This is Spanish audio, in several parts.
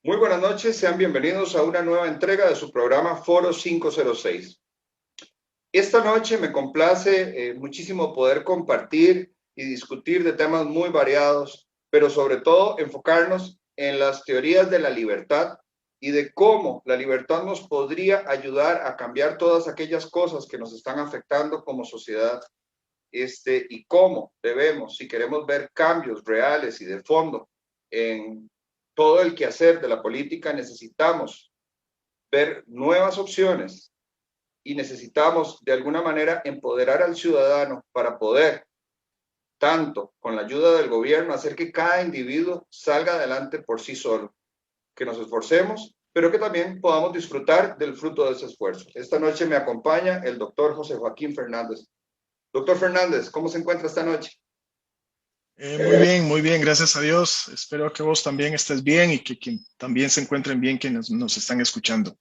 Muy buenas noches, sean bienvenidos a una nueva entrega de su programa Foro 506. Esta noche me complace muchísimo poder compartir y discutir de temas muy variados, pero sobre todo enfocarnos en las teorías de la libertad y de cómo la libertad nos podría ayudar a cambiar todas aquellas cosas que nos están afectando como sociedad, y cómo debemos, si queremos ver cambios reales y de fondo en todo el quehacer de la política, necesitamos ver nuevas opciones y necesitamos de alguna manera empoderar al ciudadano para poder, tanto con la ayuda del gobierno, hacer que cada individuo salga adelante por sí solo, que nos esforcemos, pero que también podamos disfrutar del fruto de ese esfuerzo. Esta noche me acompaña el doctor José Joaquín Fernández. Doctor Fernández, ¿cómo se encuentra esta noche? Muy bien, gracias a Dios. Espero que vos también estés bien y que también se encuentren bien quienes nos están escuchando.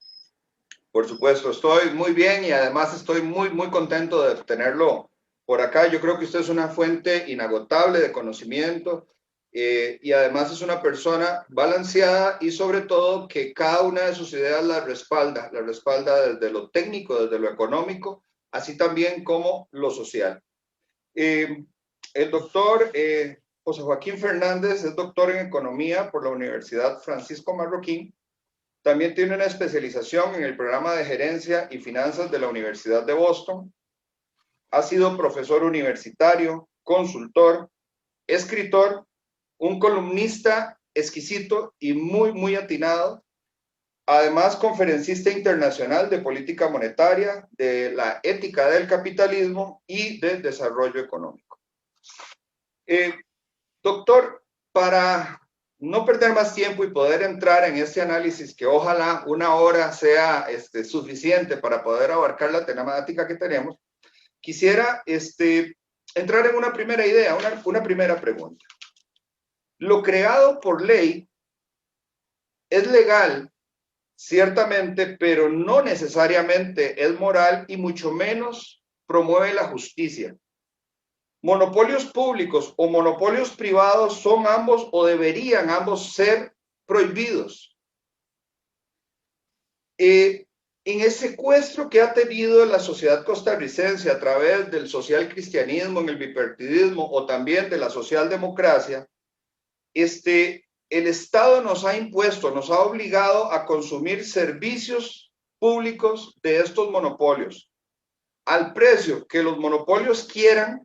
Por supuesto, estoy muy bien y además estoy muy contento de tenerlo por acá. Yo creo que usted es una fuente inagotable de conocimiento y además es una persona balanceada y sobre todo que cada una de sus ideas la respalda desde lo técnico, desde lo económico, así también como lo social. El doctor José Joaquín Fernández es doctor en economía por la Universidad Francisco Marroquín. También tiene una especialización en el programa de gerencia y finanzas de la Universidad de Boston. Ha sido profesor universitario, consultor, escritor, un columnista exquisito y muy atinado. Además, conferencista internacional de política monetaria, de la ética del capitalismo y de desarrollo económico. Doctor, para no perder más tiempo y poder entrar en este análisis, que ojalá una hora sea suficiente para poder abarcar la temática que tenemos, quisiera entrar en una primera idea, una primera pregunta. Lo creado por ley es legal, ciertamente, pero no necesariamente es moral y mucho menos promueve la justicia. Monopolios públicos o monopolios privados son ambos o deberían ambos ser prohibidos. En el secuestro que ha tenido la sociedad costarricense a través del social cristianismo, en el bipartidismo o también de la socialdemocracia, el Estado nos ha impuesto, nos ha obligado a consumir servicios públicos de estos monopolios al precio que los monopolios quieran,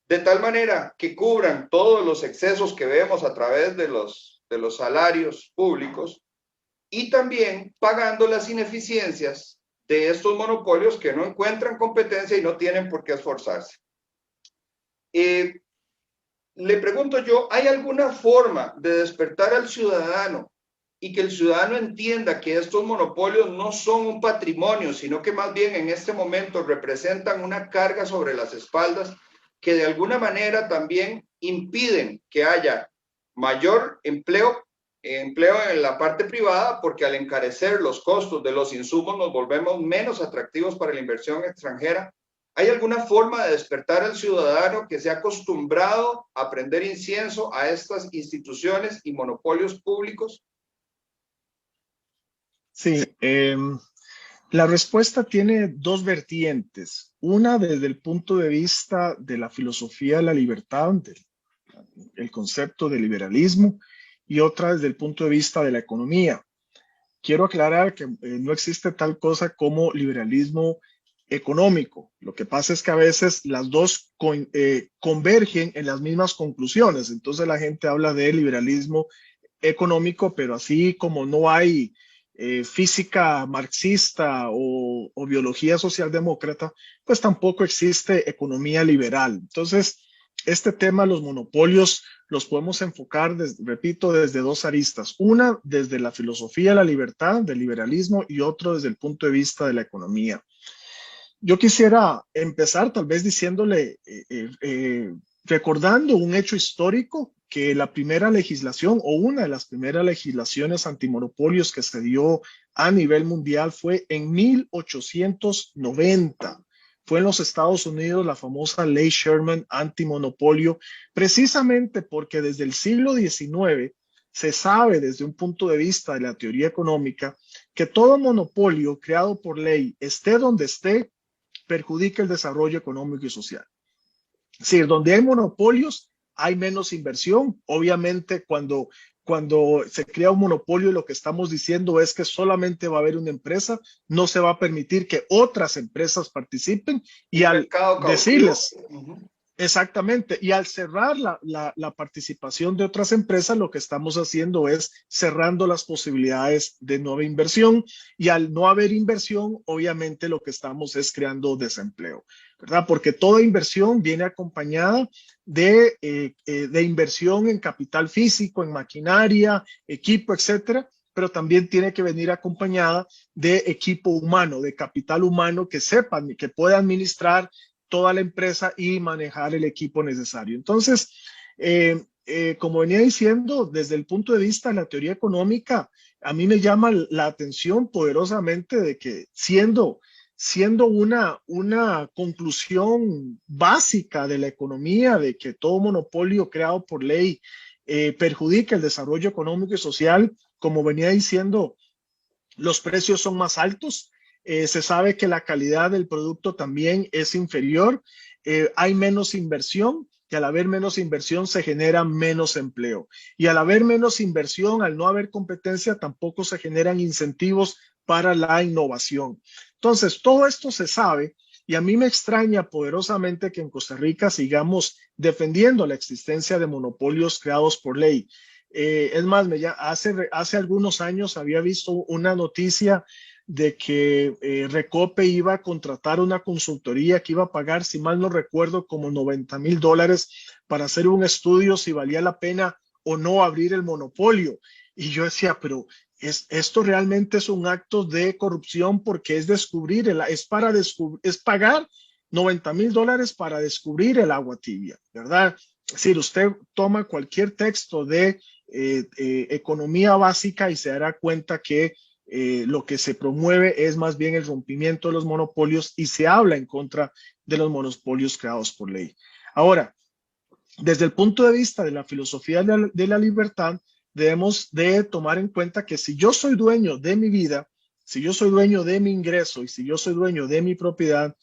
de tal manera que cubran todos los excesos que vemos a través de los salarios públicos y también pagando las ineficiencias de estos monopolios que no encuentran competencia y no tienen por qué esforzarse. Le pregunto yo, ¿hay alguna forma de despertar al ciudadano y que el ciudadano entienda que estos monopolios no son un patrimonio, sino que más bien en este momento representan una carga sobre las espaldas que de alguna manera también impiden que haya mayor empleo en la parte privada, porque al encarecer los costos de los insumos nos volvemos menos atractivos para la inversión extranjera? ¿Hay alguna forma de despertar al ciudadano que se ha acostumbrado a prender incienso a estas instituciones y monopolios públicos? Sí, la respuesta tiene dos vertientes. Una desde el punto de vista de la filosofía de la libertad, el concepto de liberalismo, y otra desde el punto de vista de la economía. Quiero aclarar que no existe tal cosa como liberalismo económico. Lo que pasa es que a veces las dos convergen en las mismas conclusiones. Entonces la gente habla de liberalismo económico, pero así como no hay física marxista o biología socialdemócrata, pues tampoco existe economía liberal. Entonces, este tema, los monopolios, los podemos enfocar, repito, desde dos aristas. Una, desde la filosofía de la libertad, del liberalismo, y otro desde el punto de vista de la economía. Yo quisiera empezar tal vez diciéndole, recordando un hecho histórico, que la primera legislación o una de las primeras legislaciones antimonopolios que se dio a nivel mundial fue en 1890. Fue en los Estados Unidos la famosa Ley Sherman antimonopolio, precisamente porque desde el siglo XIX se sabe desde un punto de vista de la teoría económica que todo monopolio creado por ley, esté donde esté, perjudica el desarrollo económico y social. Es decir, donde hay monopolios, hay menos inversión. Obviamente, cuando se crea un monopolio, lo que estamos diciendo es que solamente va a haber una empresa, no se va a permitir que otras empresas participen y Un al mercado cautivo. decirles, exactamente, y al cerrar la participación de otras empresas, lo que estamos haciendo es cerrando las posibilidades de nueva inversión, y al no haber inversión, obviamente lo que estamos es creando desempleo, ¿verdad? Porque toda inversión viene acompañada de inversión en capital físico, en maquinaria, equipo, etcétera, pero también tiene que venir acompañada de equipo humano, de capital humano que sepan y que pueda administrar toda la empresa y manejar el equipo necesario. Entonces, como venía diciendo, desde el punto de vista de la teoría económica, a mí me llama la atención poderosamente de que siendo una conclusión básica de la economía, de que todo monopolio creado por ley perjudica el desarrollo económico y social, como venía diciendo, los precios son más altos, se sabe que la calidad del producto también es inferior, hay menos inversión, y al haber menos inversión se genera menos empleo. Y al haber menos inversión, al no haber competencia, tampoco se generan incentivos para la innovación. Entonces, todo esto se sabe, y a mí me extraña poderosamente que en Costa Rica sigamos defendiendo la existencia de monopolios creados por ley. Es más, hace algunos años había visto una noticia de que Recope iba a contratar una consultoría que iba a pagar, si mal no recuerdo, como $90,000 para hacer un estudio si valía la pena o no abrir el monopolio. Y yo decía, pero esto realmente es un acto de corrupción, porque es es pagar $90,000 para descubrir el agua tibia, ¿verdad? Es decir, usted toma cualquier texto de economía básica y se dará cuenta que lo que se promueve es más bien el rompimiento de los monopolios, y se habla en contra de los monopolios creados por ley. Ahora, desde el punto de vista de la filosofía de la libertad, debemos de tomar en cuenta que si yo soy dueño de mi vida, si yo soy dueño de mi ingreso y si yo soy dueño de mi propiedad,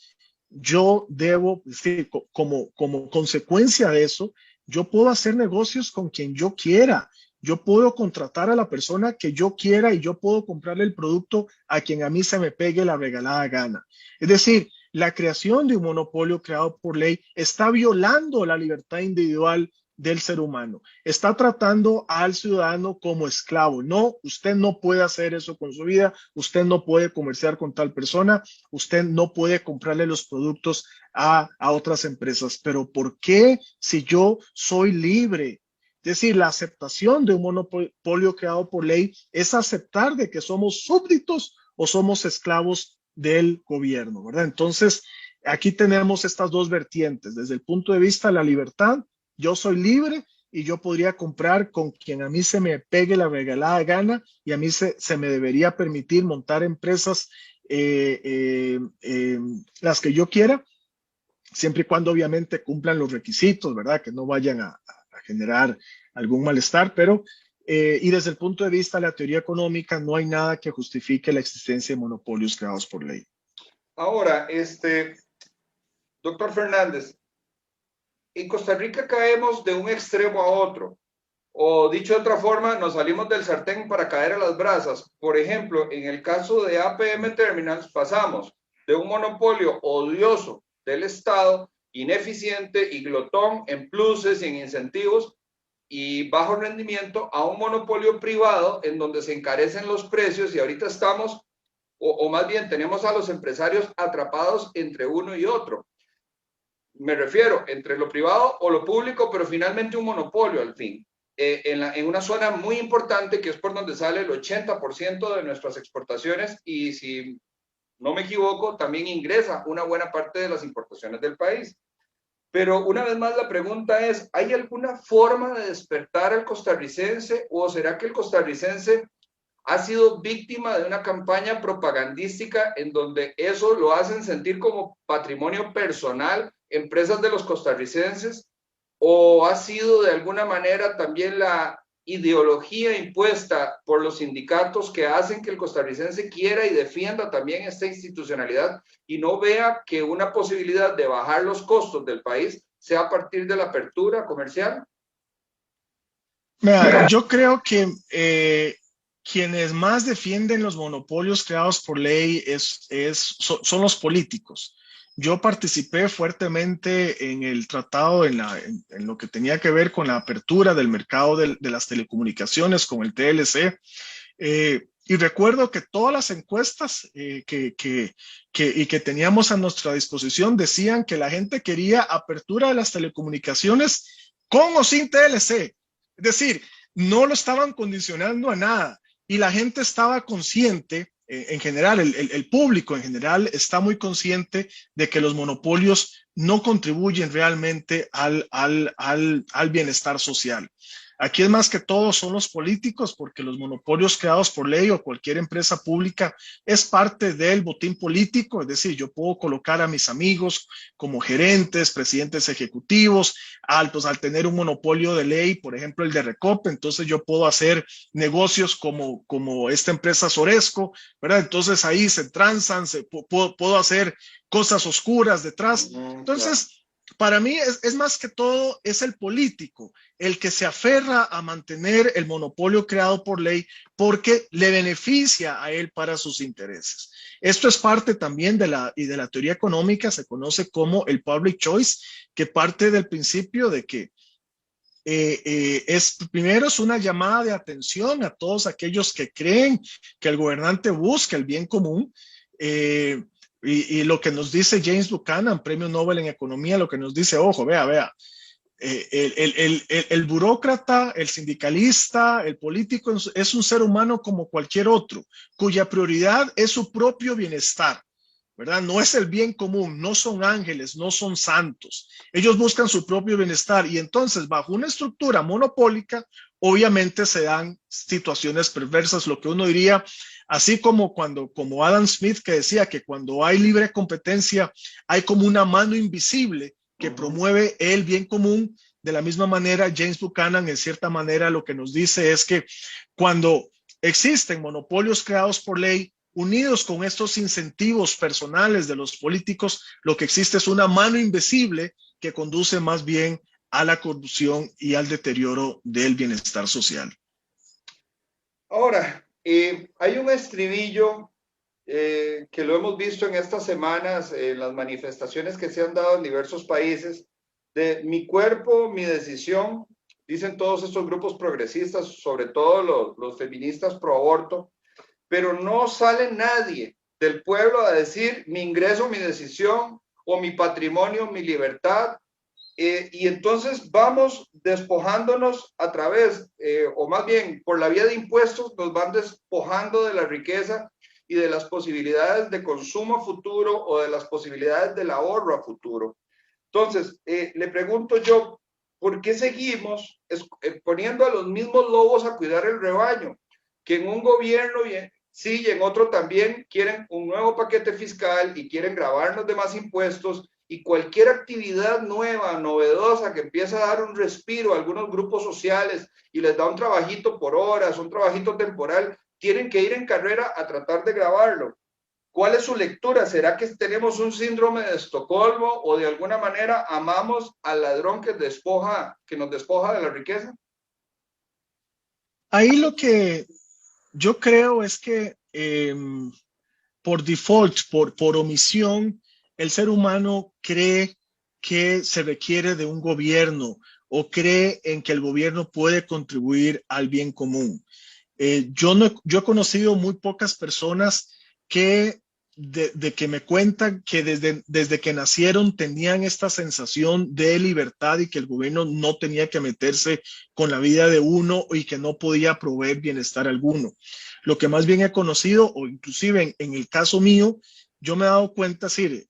yo debo, decir, como consecuencia de eso, yo puedo hacer negocios con quien yo quiera. Yo puedo contratar a la persona que yo quiera y yo puedo comprarle el producto a quien a mí se me pegue la regalada gana. Es decir, la creación de un monopolio creado por ley está violando la libertad individual del ser humano. Está tratando al ciudadano como esclavo. No, usted no puede hacer eso con su vida. Usted no puede comerciar con tal persona. Usted no puede comprarle los productos a otras empresas. Pero ¿por qué si yo soy libre? Es decir, la aceptación de un monopolio creado por ley es aceptar de que somos súbditos o somos esclavos del gobierno, ¿verdad? Entonces, aquí tenemos estas dos vertientes. Desde el punto de vista de la libertad, yo soy libre y yo podría comprar con quien a mí se me pegue la regalada gana, y a mí se me debería permitir montar empresas las que yo quiera, siempre y cuando obviamente cumplan los requisitos, ¿verdad? Que no vayan a generar algún malestar, pero y desde el punto de vista de la teoría económica, no hay nada que justifique la existencia de monopolios creados por ley. Ahora, doctor Fernández, en Costa Rica caemos de un extremo a otro, o dicho de otra forma, nos salimos del sartén para caer a las brasas. Por ejemplo, en el caso de APM Terminals, pasamos de un monopolio odioso del Estado, ineficiente y glotón en pluses y en incentivos y bajo rendimiento, a un monopolio privado en donde se encarecen los precios, y ahorita estamos, o más bien tenemos a los empresarios atrapados entre uno y otro. Me refiero entre lo privado o lo público, pero finalmente un monopolio al fin. En una zona muy importante que es por donde sale el 80% de nuestras exportaciones, y si no me equivoco, también ingresa una buena parte de las importaciones del país. Pero una vez más la pregunta es, ¿hay alguna forma de despertar al costarricense, o será que el costarricense ha sido víctima de una campaña propagandística en donde eso lo hacen sentir como patrimonio personal, empresas de los costarricenses, o ha sido de alguna manera también la ideología impuesta por los sindicatos que hacen que el costarricense quiera y defienda también esta institucionalidad y no vea que una posibilidad de bajar los costos del país sea a partir de la apertura comercial? Mira, yo creo que quienes más defienden los monopolios creados por ley son los políticos. Yo participé fuertemente en el tratado, en lo que tenía que ver con la apertura del mercado de las telecomunicaciones con el TLC. Y recuerdo que todas las encuestas que teníamos a nuestra disposición decían que la gente quería apertura de las telecomunicaciones con o sin TLC. Es decir, no lo estaban condicionando a nada y la gente estaba consciente, en general, el público en general está muy consciente de que los monopolios no contribuyen realmente al bienestar social. Aquí es más que todo son los políticos, porque los monopolios creados por ley o cualquier empresa pública es parte del botín político. Es decir, yo puedo colocar a mis amigos como gerentes, presidentes ejecutivos, altos al tener un monopolio de ley, por ejemplo, el de Recope. Entonces yo puedo hacer negocios como esta empresa Soresco, ¿verdad? Entonces ahí se transan, puedo hacer cosas oscuras detrás. Entonces, para mí es más que todo, es el político el que se aferra a mantener el monopolio creado por ley porque le beneficia a él para sus intereses. Esto es parte también de la teoría económica, se conoce como el public choice, que parte del principio de que primero es una llamada de atención a todos aquellos que creen que el gobernante busca el bien común. Y lo que nos dice James Buchanan, premio Nobel en economía, lo que nos dice, ojo, vea, el burócrata, el sindicalista, el político es un ser humano como cualquier otro, cuya prioridad es su propio bienestar, ¿verdad? No es el bien común, no son ángeles, no son santos. Ellos buscan su propio bienestar y entonces bajo una estructura monopólica, obviamente se dan situaciones perversas, lo que uno diría, así como como Adam Smith que decía que cuando hay libre competencia hay como una mano invisible que promueve el bien común. De la misma manera, James Buchanan, en cierta manera, lo que nos dice es que cuando existen monopolios creados por ley, unidos con estos incentivos personales de los políticos, lo que existe es una mano invisible que conduce más bien a la corrupción y al deterioro del bienestar social. Ahora, hay un estribillo que lo hemos visto en estas semanas, en las manifestaciones que se han dado en diversos países, de mi cuerpo, mi decisión, dicen todos estos grupos progresistas, sobre todo los feministas pro aborto, pero no sale nadie del pueblo a decir mi ingreso, mi decisión, o mi patrimonio, mi libertad. Y entonces vamos despojándonos a través, o más bien por la vía de impuestos, nos van despojando de la riqueza y de las posibilidades de consumo futuro o de las posibilidades del ahorro a futuro. Entonces, le pregunto yo, ¿por qué seguimos poniendo a los mismos lobos a cuidar el rebaño? Que en un gobierno sí y en otro también quieren un nuevo paquete fiscal y quieren grabarnos de más impuestos, y cualquier actividad nueva, novedosa, que empieza a dar un respiro a algunos grupos sociales y les da un trabajito por horas, un trabajito temporal, tienen que ir en carrera a tratar de grabarlo. ¿Cuál es su lectura? ¿Será que tenemos un síndrome de Estocolmo o de alguna manera amamos al ladrón que nos despoja de la riqueza? Ahí lo que yo creo es que por default, por omisión, el ser humano cree que se requiere de un gobierno o cree en que el gobierno puede contribuir al bien común. Yo he conocido muy pocas personas que que me cuentan que desde que nacieron tenían esta sensación de libertad y que el gobierno no tenía que meterse con la vida de uno y que no podía proveer bienestar alguno. Lo que más bien he conocido, o inclusive en el caso mío, yo me he dado cuenta, sí,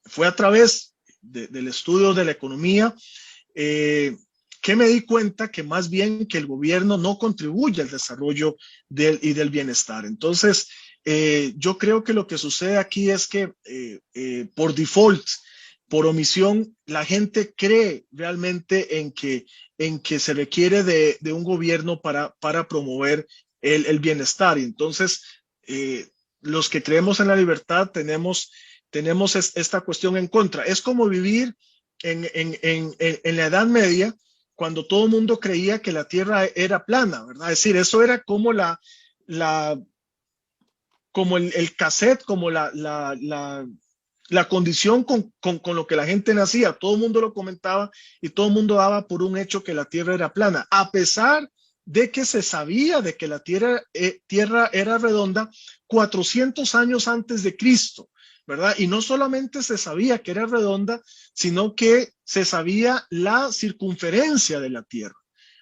fue a través del estudio de la economía, que me di cuenta que más bien que el gobierno no contribuye al desarrollo y del bienestar. Entonces, yo creo que lo que sucede aquí es que por default por omisión, la gente cree realmente en que se requiere de un gobierno para promover el bienestar. Y entonces, los que creemos en la libertad tenemos esta cuestión en contra. Es como vivir en la Edad Media, cuando todo el mundo creía que la Tierra era plana, ¿verdad? Es decir, eso era como la como el cassette, como la condición con lo que la gente nacía. Todo el mundo lo comentaba y todo el mundo daba por un hecho que la Tierra era plana, a pesar de que se sabía de que la Tierra era redonda 400 años antes de Cristo, ¿verdad? Y no solamente se sabía que era redonda, sino que se sabía la circunferencia de la Tierra,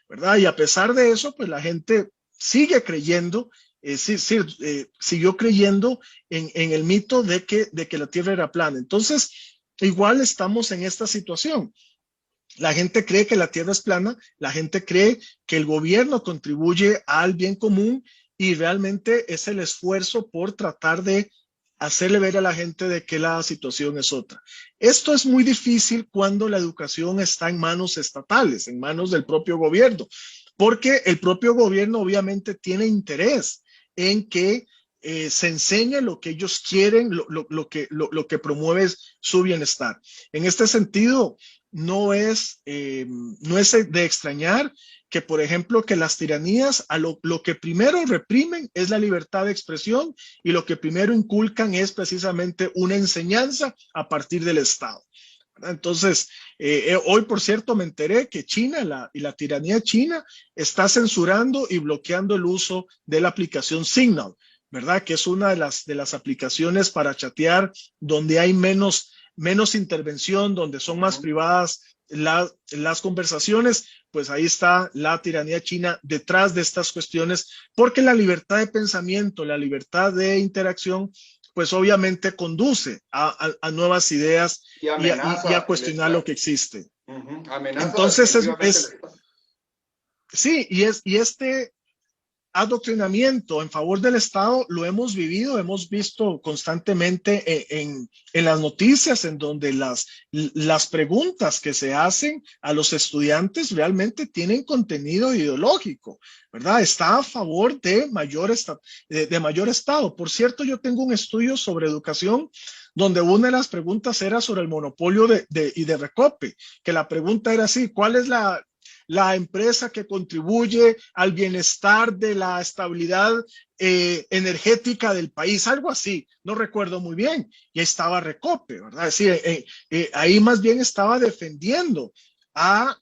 ¿verdad? Y a pesar de eso, pues la gente sigue creyendo, siguió creyendo en el mito de que la Tierra era plana. Entonces, igual estamos en esta situación. La gente cree que la Tierra es plana, la gente cree que el gobierno contribuye al bien común y realmente es el esfuerzo por tratar de hacerle ver a la gente de que la situación es otra. Esto es muy difícil cuando la educación está en manos estatales, en manos del propio gobierno, porque el propio gobierno obviamente tiene interés en que se enseñe lo que ellos quieren, lo que promueve su bienestar. En este sentido, no es de extrañar que, por ejemplo, que las tiranías lo que primero reprimen es la libertad de expresión y lo que primero inculcan es precisamente una enseñanza a partir del Estado. Entonces, hoy, por cierto, me enteré que China y la tiranía china está censurando y bloqueando el uso de la aplicación Signal, ¿verdad? Que es una de las aplicaciones para chatear donde hay menos intervención, donde son más privadas las conversaciones. Pues ahí está la tiranía china detrás de estas cuestiones, porque la libertad de pensamiento, la libertad de interacción, pues obviamente conduce a nuevas ideas Y y a amenaza el cuestionar lo Estado. que existe. Amenaza Entonces, definitivamente el Estado. sí, y este adoctrinamiento en favor del Estado lo hemos vivido, hemos visto constantemente en las noticias, en donde las preguntas que se hacen a los estudiantes realmente tienen contenido ideológico, ¿verdad? Está a favor de mayor Estado. Por cierto, yo tengo un estudio sobre educación donde una de las preguntas era sobre el monopolio y de Recope, que la pregunta era así: ¿cuál es la empresa que contribuye al bienestar de la estabilidad energética del país? Algo así, no recuerdo muy bien. Y estaba Recope, ¿verdad? Es decir, ahí más bien estaba defendiendo a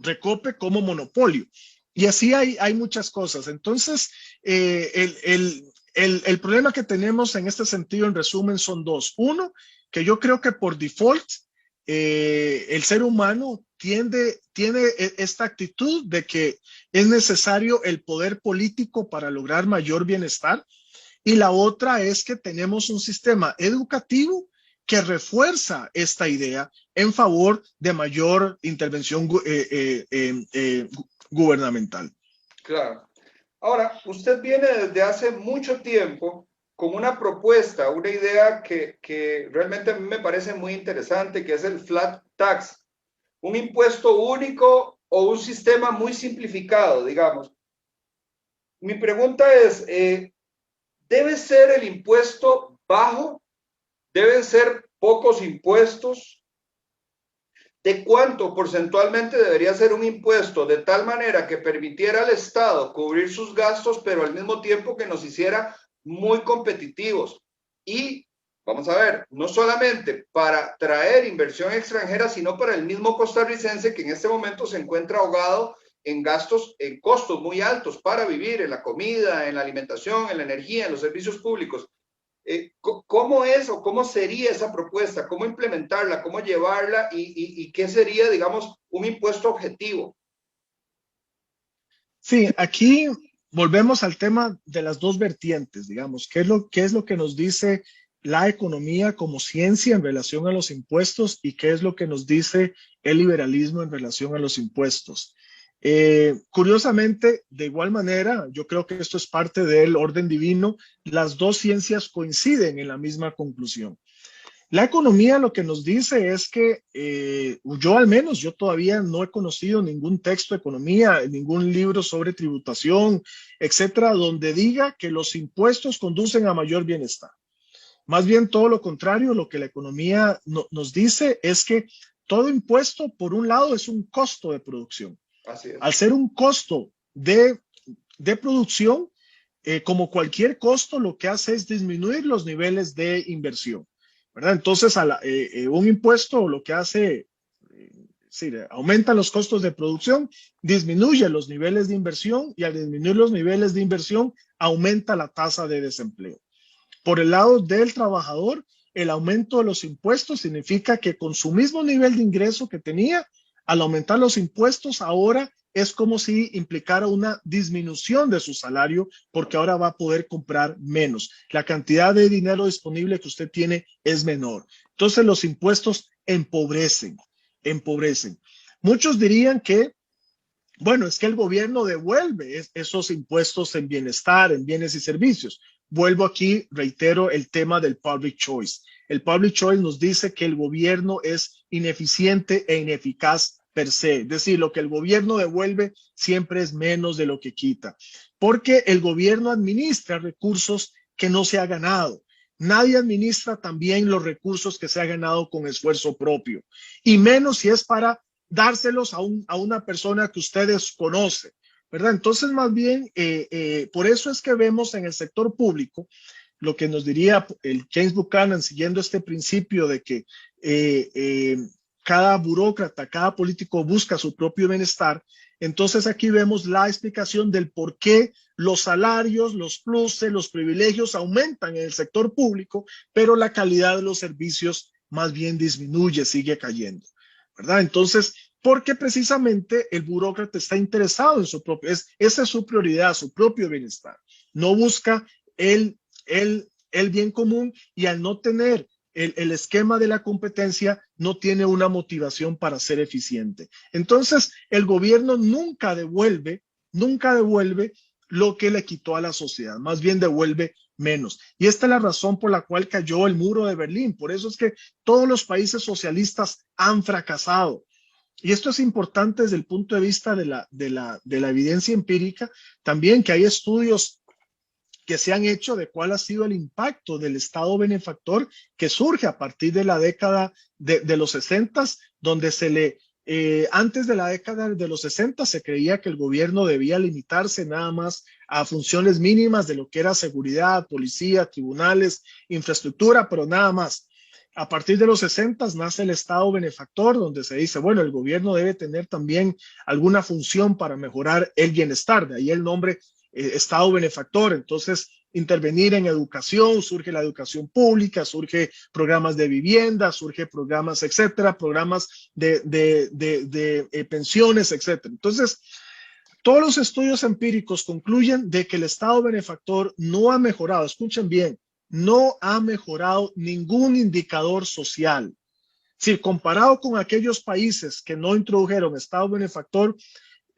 Recope como monopolio. Y así hay muchas cosas. Entonces, el problema que tenemos en este sentido, en resumen, son dos. Uno, que yo creo que por default, el ser humano tiene esta actitud de que es necesario el poder político para lograr mayor bienestar. Y la otra es que tenemos un sistema educativo que refuerza esta idea en favor de mayor intervención gubernamental. Claro. Ahora, usted viene desde hace mucho tiempo con una propuesta, una idea que realmente a mí me parece muy interesante, que es el flat tax, un impuesto único o un sistema muy simplificado, digamos. Mi pregunta es, ¿debe ser el impuesto bajo? ¿Deben ser pocos impuestos? ¿De cuánto porcentualmente debería ser un impuesto de tal manera que permitiera al Estado cubrir sus gastos, pero al mismo tiempo que nos hiciera muy competitivos? Y vamos a ver, no solamente para traer inversión extranjera, sino para el mismo costarricense que en este momento se encuentra ahogado en gastos, en costos muy altos para vivir, en la comida, en la alimentación, en la energía, en los servicios públicos. ¿Cómo es o cómo sería esa propuesta? ¿Cómo implementarla? ¿Cómo llevarla? ¿Y qué sería, digamos, un impuesto objetivo? Sí, aquí volvemos al tema de las dos vertientes, digamos. Qué es lo que nos dice la economía como ciencia en relación a los impuestos y qué es lo que nos dice el liberalismo en relación a los impuestos? Curiosamente, de igual manera, yo creo que esto es parte del orden divino, las dos ciencias coinciden en la misma conclusión. La economía lo que nos dice es que yo al menos, yo todavía no he conocido ningún texto de economía, ningún libro sobre tributación, etcétera, donde diga que los impuestos conducen a mayor bienestar. Más bien todo lo contrario, lo que la economía nos dice es que todo impuesto, por un lado, es un costo de producción. Así es. Al ser un costo de producción, como cualquier costo, lo que hace es disminuir los niveles de inversión, ¿verdad? Entonces, un impuesto lo que hace, sí, aumenta los costos de producción, disminuye los niveles de inversión y al disminuir los niveles de inversión, aumenta la tasa de desempleo. Por el lado del trabajador, el aumento de los impuestos significa que con su mismo nivel de ingreso que tenía, al aumentar los impuestos, ahora es como si implicara una disminución de su salario porque ahora va a poder comprar menos. La cantidad de dinero disponible que usted tiene es menor. Entonces los impuestos empobrecen. Muchos dirían que, bueno, es que el gobierno devuelve esos impuestos en bienestar, en bienes y servicios. Vuelvo aquí, reitero el tema del public choice. El public choice nos dice que el gobierno es ineficiente e ineficaz per se. Es decir, lo que el gobierno devuelve siempre es menos de lo que quita, porque el gobierno administra recursos que no se ha ganado. Nadie administra también los recursos que se ha ganado con esfuerzo propio, y menos si es para dárselos a una persona que ustedes conocen, ¿verdad? Entonces, más bien, por eso es que vemos en el sector público lo que nos diría el James Buchanan, siguiendo este principio de que cada burócrata, cada político busca su propio bienestar. Entonces aquí vemos la explicación del por qué los salarios, los pluses, los privilegios aumentan en el sector público, pero la calidad de los servicios más bien disminuye, sigue cayendo, ¿verdad? Entonces, porque precisamente el burócrata está interesado en su propio, esa es su prioridad, su propio bienestar. No busca el bien común, y al no tener el esquema de la competencia, no tiene una motivación para ser eficiente. Entonces, el gobierno nunca devuelve lo que le quitó a la sociedad, más bien devuelve menos. Y esta es la razón por la cual cayó el muro de Berlín. Por eso es que todos los países socialistas han fracasado. Y esto es importante desde el punto de vista de la evidencia empírica, también que hay estudios que se han hecho de cuál ha sido el impacto del Estado benefactor que surge a partir de la década de los 60, donde antes de la década de los 60 se creía que el gobierno debía limitarse nada más a funciones mínimas de lo que era seguridad, policía, tribunales, infraestructura, pero nada más. A partir de los 60 nace el Estado benefactor, donde se dice, bueno, el gobierno debe tener también alguna función para mejorar el bienestar, de ahí el nombre Estado benefactor. Entonces, intervenir en educación, surge la educación pública, surge programas de vivienda, surge programas, etcétera, programas de pensiones, etcétera. Entonces, todos los estudios empíricos concluyen de que el Estado benefactor no ha mejorado, escuchen bien, no ha mejorado ningún indicador social. Si comparado con aquellos países que no introdujeron Estado benefactor,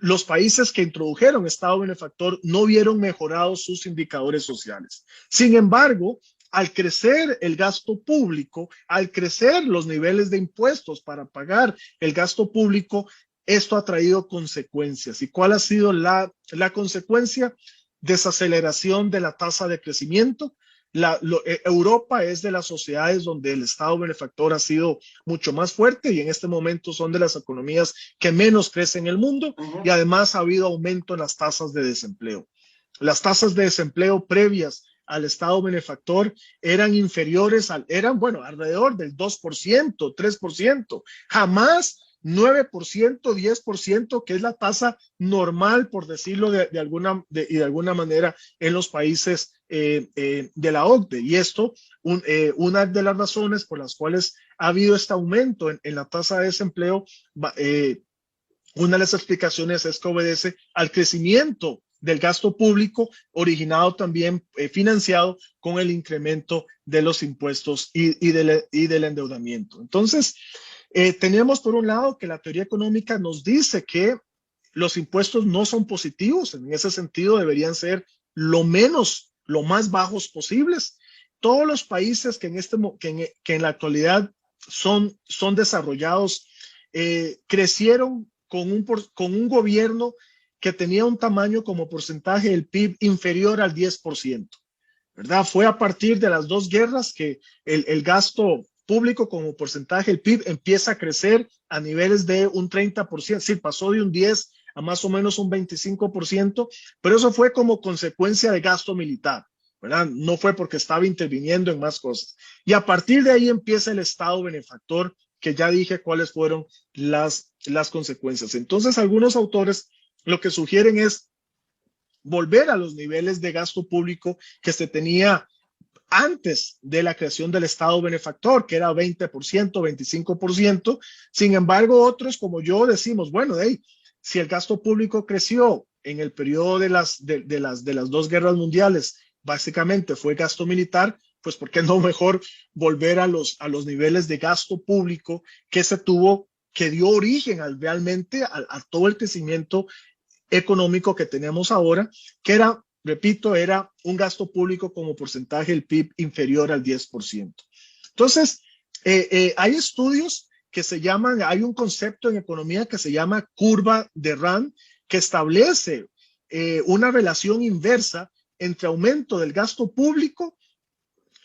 los países que introdujeron Estado benefactor no vieron mejorados sus indicadores sociales. Sin embargo, al crecer el gasto público, al crecer los niveles de impuestos para pagar el gasto público, esto ha traído consecuencias. ¿Y cuál ha sido la consecuencia? Desaceleración de la tasa de crecimiento. Europa es de las sociedades donde el Estado benefactor ha sido mucho más fuerte, y en este momento son de las economías que menos crecen en el mundo. Y además ha habido aumento en las tasas de desempleo. Las tasas de desempleo previas al Estado benefactor eran inferiores, bueno, alrededor del 2%, 3%, jamás 9%, 10%, que es la tasa normal, por decirlo de alguna manera, en los países de la OCDE. Y esto, una de las razones por las cuales ha habido este aumento en la tasa de desempleo, una de las explicaciones es que obedece al crecimiento del gasto público, originado también, financiado con el incremento de los impuestos y del endeudamiento. Entonces, tenemos por un lado que la teoría económica nos dice que los impuestos no son positivos, en ese sentido deberían ser lo más bajos posibles. todos los países que que en la actualidad son desarrollados, crecieron con un gobierno que tenía un tamaño como porcentaje del PIB inferior al 10%, ¿verdad? Fue a partir de las dos guerras que el gasto público como porcentaje del PIB empieza a crecer a niveles de un 30%, sí, pasó de un 10 a más o menos un 25%, pero eso fue como consecuencia de gasto militar, ¿verdad? No fue porque estaba interviniendo en más cosas. Y a partir de ahí empieza el Estado benefactor, que ya dije cuáles fueron las consecuencias. Entonces, algunos autores lo que sugieren es volver a los niveles de gasto público que se tenía antes de la creación del Estado benefactor, que era 20%, 25%. Sin embargo, otros como yo decimos, bueno, hey, si el gasto público creció en el periodo de las dos guerras mundiales, básicamente fue gasto militar, pues ¿por qué no mejor volver a los niveles de gasto público que se tuvo, que dio origen realmente a todo el crecimiento económico que tenemos ahora, que era, repito, era un gasto público como porcentaje del PIB inferior al 10%. Entonces, hay estudios que se llaman, hay un concepto en economía que se llama curva de Rand, que establece una relación inversa entre aumento del gasto público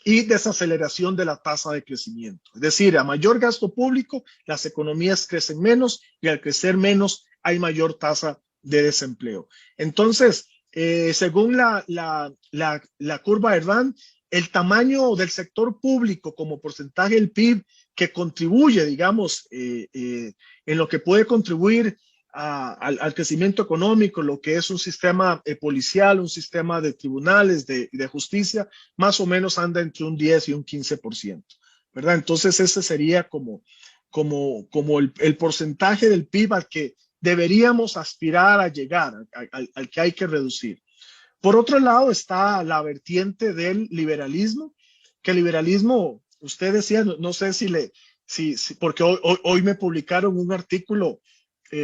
y desaceleración de la tasa de crecimiento. Es decir, a mayor gasto público, las economías crecen menos y al crecer menos hay mayor tasa de desempleo. Entonces, según la curva de Rand, el tamaño del sector público como porcentaje del PIB que contribuye, digamos, en lo que puede contribuir al crecimiento económico, lo que es un sistema policial, un sistema de tribunales, de justicia, más o menos anda entre un 10 y un 15%, ¿verdad? Entonces ese sería como el porcentaje del PIB al que deberíamos aspirar a llegar, al que hay que reducir. Por otro lado está la vertiente del liberalismo, que el liberalismo, usted decía, no sé porque hoy me publicaron un artículo,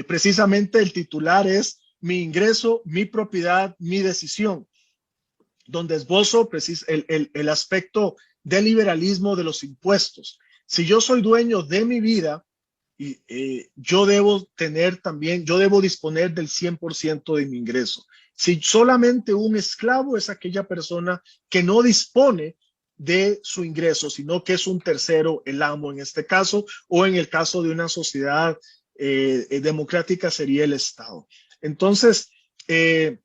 precisamente el titular es Mi ingreso, mi propiedad, mi decisión, donde esbozo el aspecto del liberalismo de los impuestos. Si yo soy dueño de mi vida, yo debo disponer del 100% de mi ingreso. Si solamente un esclavo es aquella persona que no dispone de su ingreso, sino que es un tercero, el amo en este caso, o en el caso de una sociedad democrática sería el Estado. Entonces, el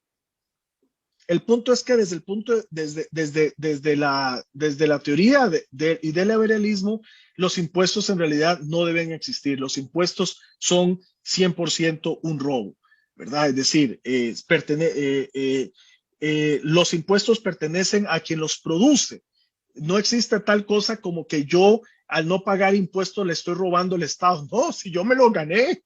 punto es que desde la teoría y del liberalismo, los impuestos en realidad no deben existir. Los impuestos son 100% un robo, ¿verdad? Es decir, los impuestos pertenecen a quien los produce. No existe tal cosa como que yo, al no pagar impuestos, le estoy robando al Estado. No, si yo me lo gané,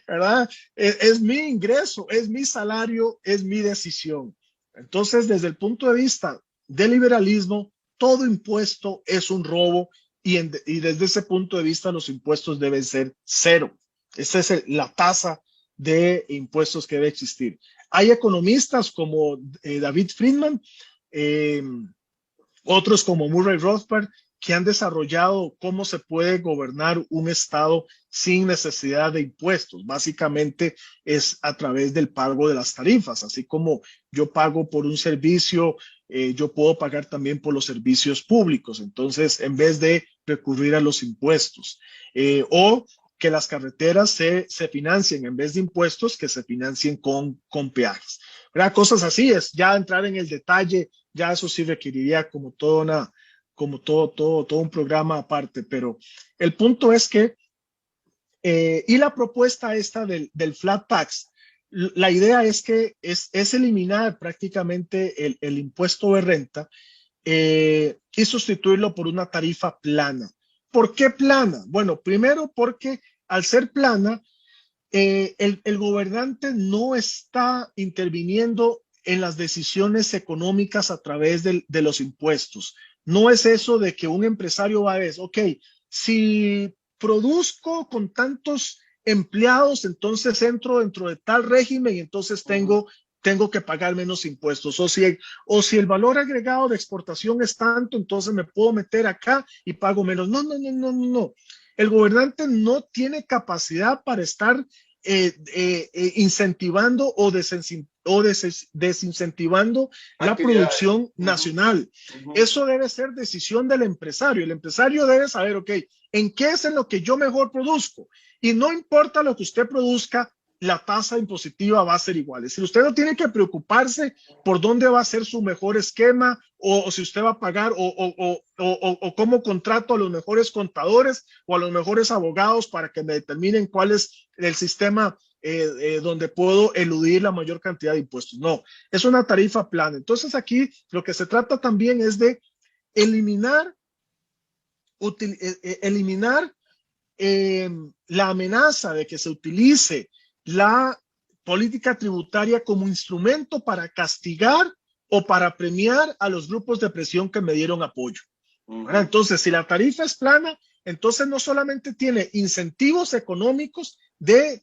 ¿verdad? Es mi ingreso, es mi salario, es mi decisión. Entonces, desde el punto de vista del liberalismo, todo impuesto es un robo y desde ese punto de vista los impuestos deben ser cero. Esa es la tasa de impuestos que debe existir. Hay economistas como David Friedman, otros como Murray Rothbard, que han desarrollado cómo se puede gobernar un Estado sin necesidad de impuestos. Básicamente es a través del pago de las tarifas, así como yo pago por un servicio, yo puedo pagar también por los servicios públicos. Entonces, en vez de recurrir a los impuestos, o que las carreteras se financien en vez de impuestos, que se financien con peajes. ¿Verdad? Cosas así, es ya entrar en el detalle, ya eso sí requeriría como todo un programa aparte, pero el punto es que, y la propuesta esta del flat tax, la idea es que es eliminar prácticamente el impuesto de renta y sustituirlo por una tarifa plana. ¿Por qué plana? Bueno, primero porque al ser plana, el gobernante no está interviniendo en las decisiones económicas a través de los impuestos. No es eso de que un empresario va a decir, ok, si produzco con tantos empleados, entonces entro dentro de tal régimen y entonces tengo tengo que pagar menos impuestos. O si el valor agregado de exportación es tanto, entonces me puedo meter acá y pago menos. No, no, no, no, no, no. El gobernante no tiene capacidad para estar incentivando o desincentivando la producción nacional. Eso debe ser decisión del empresario. El empresario debe saber, ok, ¿en qué es en lo que yo mejor produzco? Y no importa lo que usted produzca, la tasa impositiva va a ser igual. Es decir, usted no tiene que preocuparse por dónde va a ser su mejor esquema o si usted va a pagar o cómo contrato a los mejores contadores o a los mejores abogados para que me determinen cuál es el sistema donde puedo eludir la mayor cantidad de impuestos. No, es una tarifa plana. Entonces aquí lo que se trata también es de eliminar la amenaza de que se utilice la política tributaria como instrumento para castigar o para premiar a los grupos de presión que me dieron apoyo. Entonces, si la tarifa es plana, entonces no solamente tiene incentivos económicos de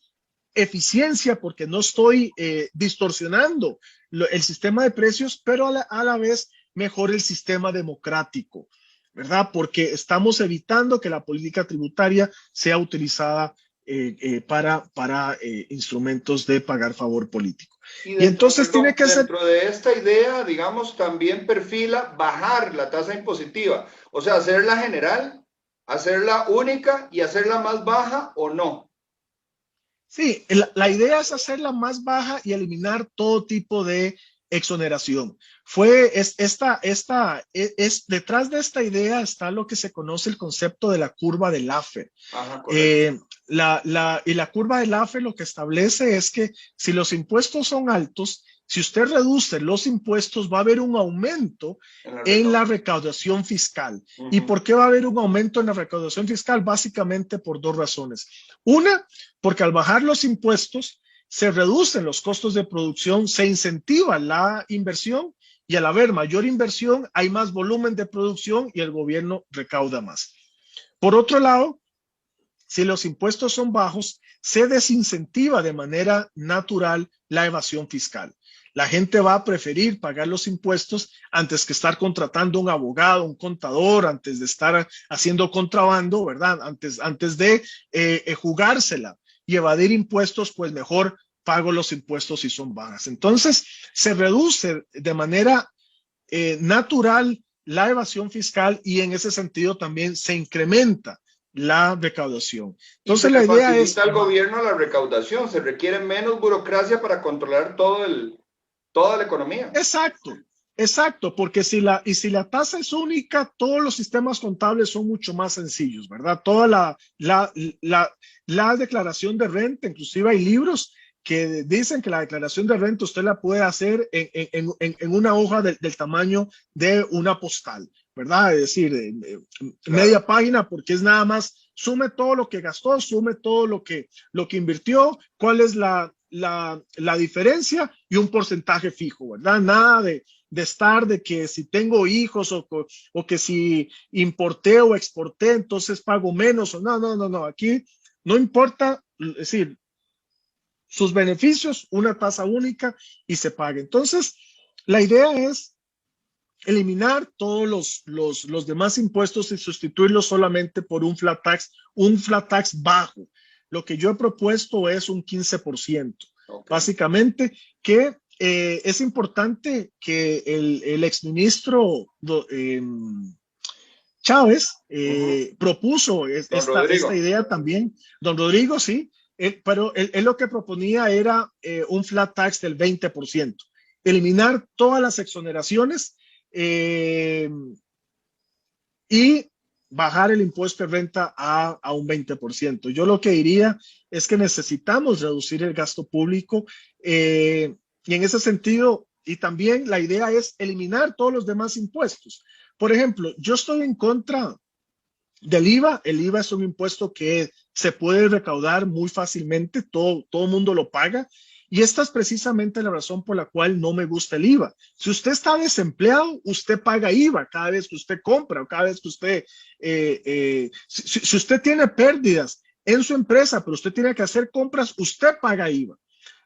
eficiencia, porque no estoy distorsionando el sistema de precios, pero a la vez mejor el sistema democrático, ¿verdad? Porque estamos evitando que la política tributaria sea utilizada para instrumentos de pagar favor político. Y entonces tiene que ser... Dentro de esta idea, digamos, también perfila bajar la tasa impositiva, o sea, hacerla general, hacerla única y hacerla más baja o no. Sí, la idea es hacerla más baja y eliminar todo tipo de exoneración. Detrás de esta idea está lo que se conoce el concepto de la curva de Laffer. La curva de Laffer lo que establece es que si los impuestos son altos, si usted reduce los impuestos, va a haber un aumento en la recaudación fiscal. ¿Y por qué va a haber un aumento en la recaudación fiscal? Básicamente por dos razones. Una, porque al bajar los impuestos, se reducen los costos de producción, se incentiva la inversión y al haber mayor inversión hay más volumen de producción y el gobierno recauda más. Por otro lado, si los impuestos son bajos, se desincentiva de manera natural la evasión fiscal. La gente va a preferir pagar los impuestos antes que estar contratando un abogado, un contador, antes de estar haciendo contrabando, ¿verdad? Antes de jugársela y evadir impuestos, pues mejor pago los impuestos si son bajas. Entonces, se reduce de manera natural la evasión fiscal y en ese sentido también se incrementa la recaudación. Entonces, la idea es... al gobierno la recaudación, se requiere menos burocracia para controlar toda la economía. Exacto, porque si la tasa es única, todos los sistemas contables son mucho más sencillos, ¿verdad? Toda la declaración de renta, inclusive hay libros que dicen que la declaración de renta usted la puede hacer en una hoja del tamaño de una postal, ¿verdad? Es decir, media página, porque es nada más, sume todo lo que gastó, sume todo lo que invirtió, cuál es la diferencia y un porcentaje fijo, ¿verdad? Nada de estar de que si tengo hijos o que si importé o exporté, entonces pago menos o no. Aquí no importa, es decir, sus beneficios, una tasa única y se paga. Entonces, la idea es eliminar todos los demás impuestos y sustituirlos solamente por un flat tax bajo. Lo que yo he propuesto es un 15%. Básicamente, que es importante que el exministro Chávez propuso esta idea también. Don Rodrigo, sí, pero él lo que proponía era un flat tax del 20%. Eliminar todas las exoneraciones y bajar el impuesto de renta a un 20%. Yo lo que diría es que necesitamos reducir el gasto público y en ese sentido, y también la idea es eliminar todos los demás impuestos. Por ejemplo, yo estoy en contra del IVA. El IVA es un impuesto que se puede recaudar muy fácilmente, todo el mundo lo paga. Y esta es precisamente la razón por la cual no me gusta el IVA. Si usted está desempleado, usted paga IVA cada vez que usted compra o cada vez que usted, si usted tiene pérdidas en su empresa, pero usted tiene que hacer compras, usted paga IVA.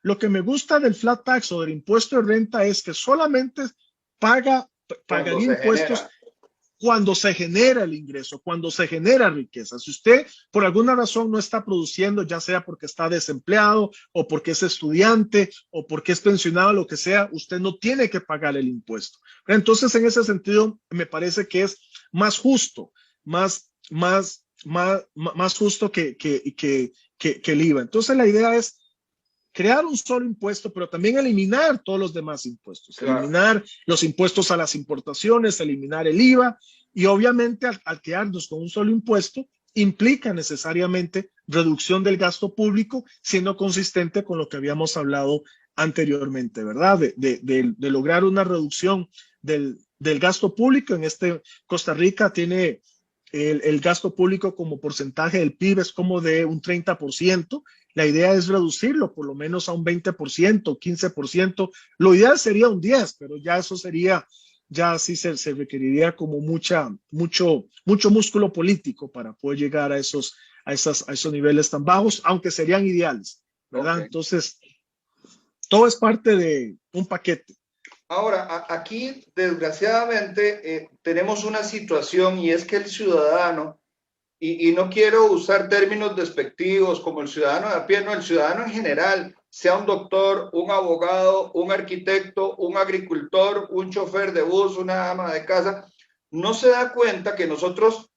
Lo que me gusta del flat tax o del impuesto de renta es que solamente pagaría impuestos cuando se genera el ingreso, cuando se genera riqueza. Si usted por alguna razón no está produciendo, ya sea porque está desempleado o porque es estudiante o porque es pensionado, lo que sea, usted no tiene que pagar el impuesto. Entonces, en ese sentido, me parece que es más justo, más justo que el IVA. Entonces, la idea es crear un solo impuesto, pero también eliminar todos los demás impuestos, claro. Eliminar los impuestos a las importaciones, eliminar el IVA, y obviamente al quedarnos con un solo impuesto implica necesariamente reducción del gasto público, siendo consistente con lo que habíamos hablado anteriormente, ¿verdad? De lograr una reducción del gasto público. Costa Rica tiene el gasto público como porcentaje del PIB es como de un 30%. La idea es reducirlo por lo menos a un 20%, 15%. Lo ideal sería un 10%, pero ya eso sería, ya sí se requeriría como mucho músculo político para poder llegar a esos niveles tan bajos, aunque serían ideales, ¿verdad? Okay. Entonces, todo es parte de un paquete. Ahora, aquí, desgraciadamente, tenemos una situación, y es que el ciudadano, y no quiero usar términos despectivos como el ciudadano de a pie, no, el ciudadano en general, sea un doctor, un abogado, un arquitecto, un agricultor, un chofer de bus, una ama de casa, no se da cuenta que nosotros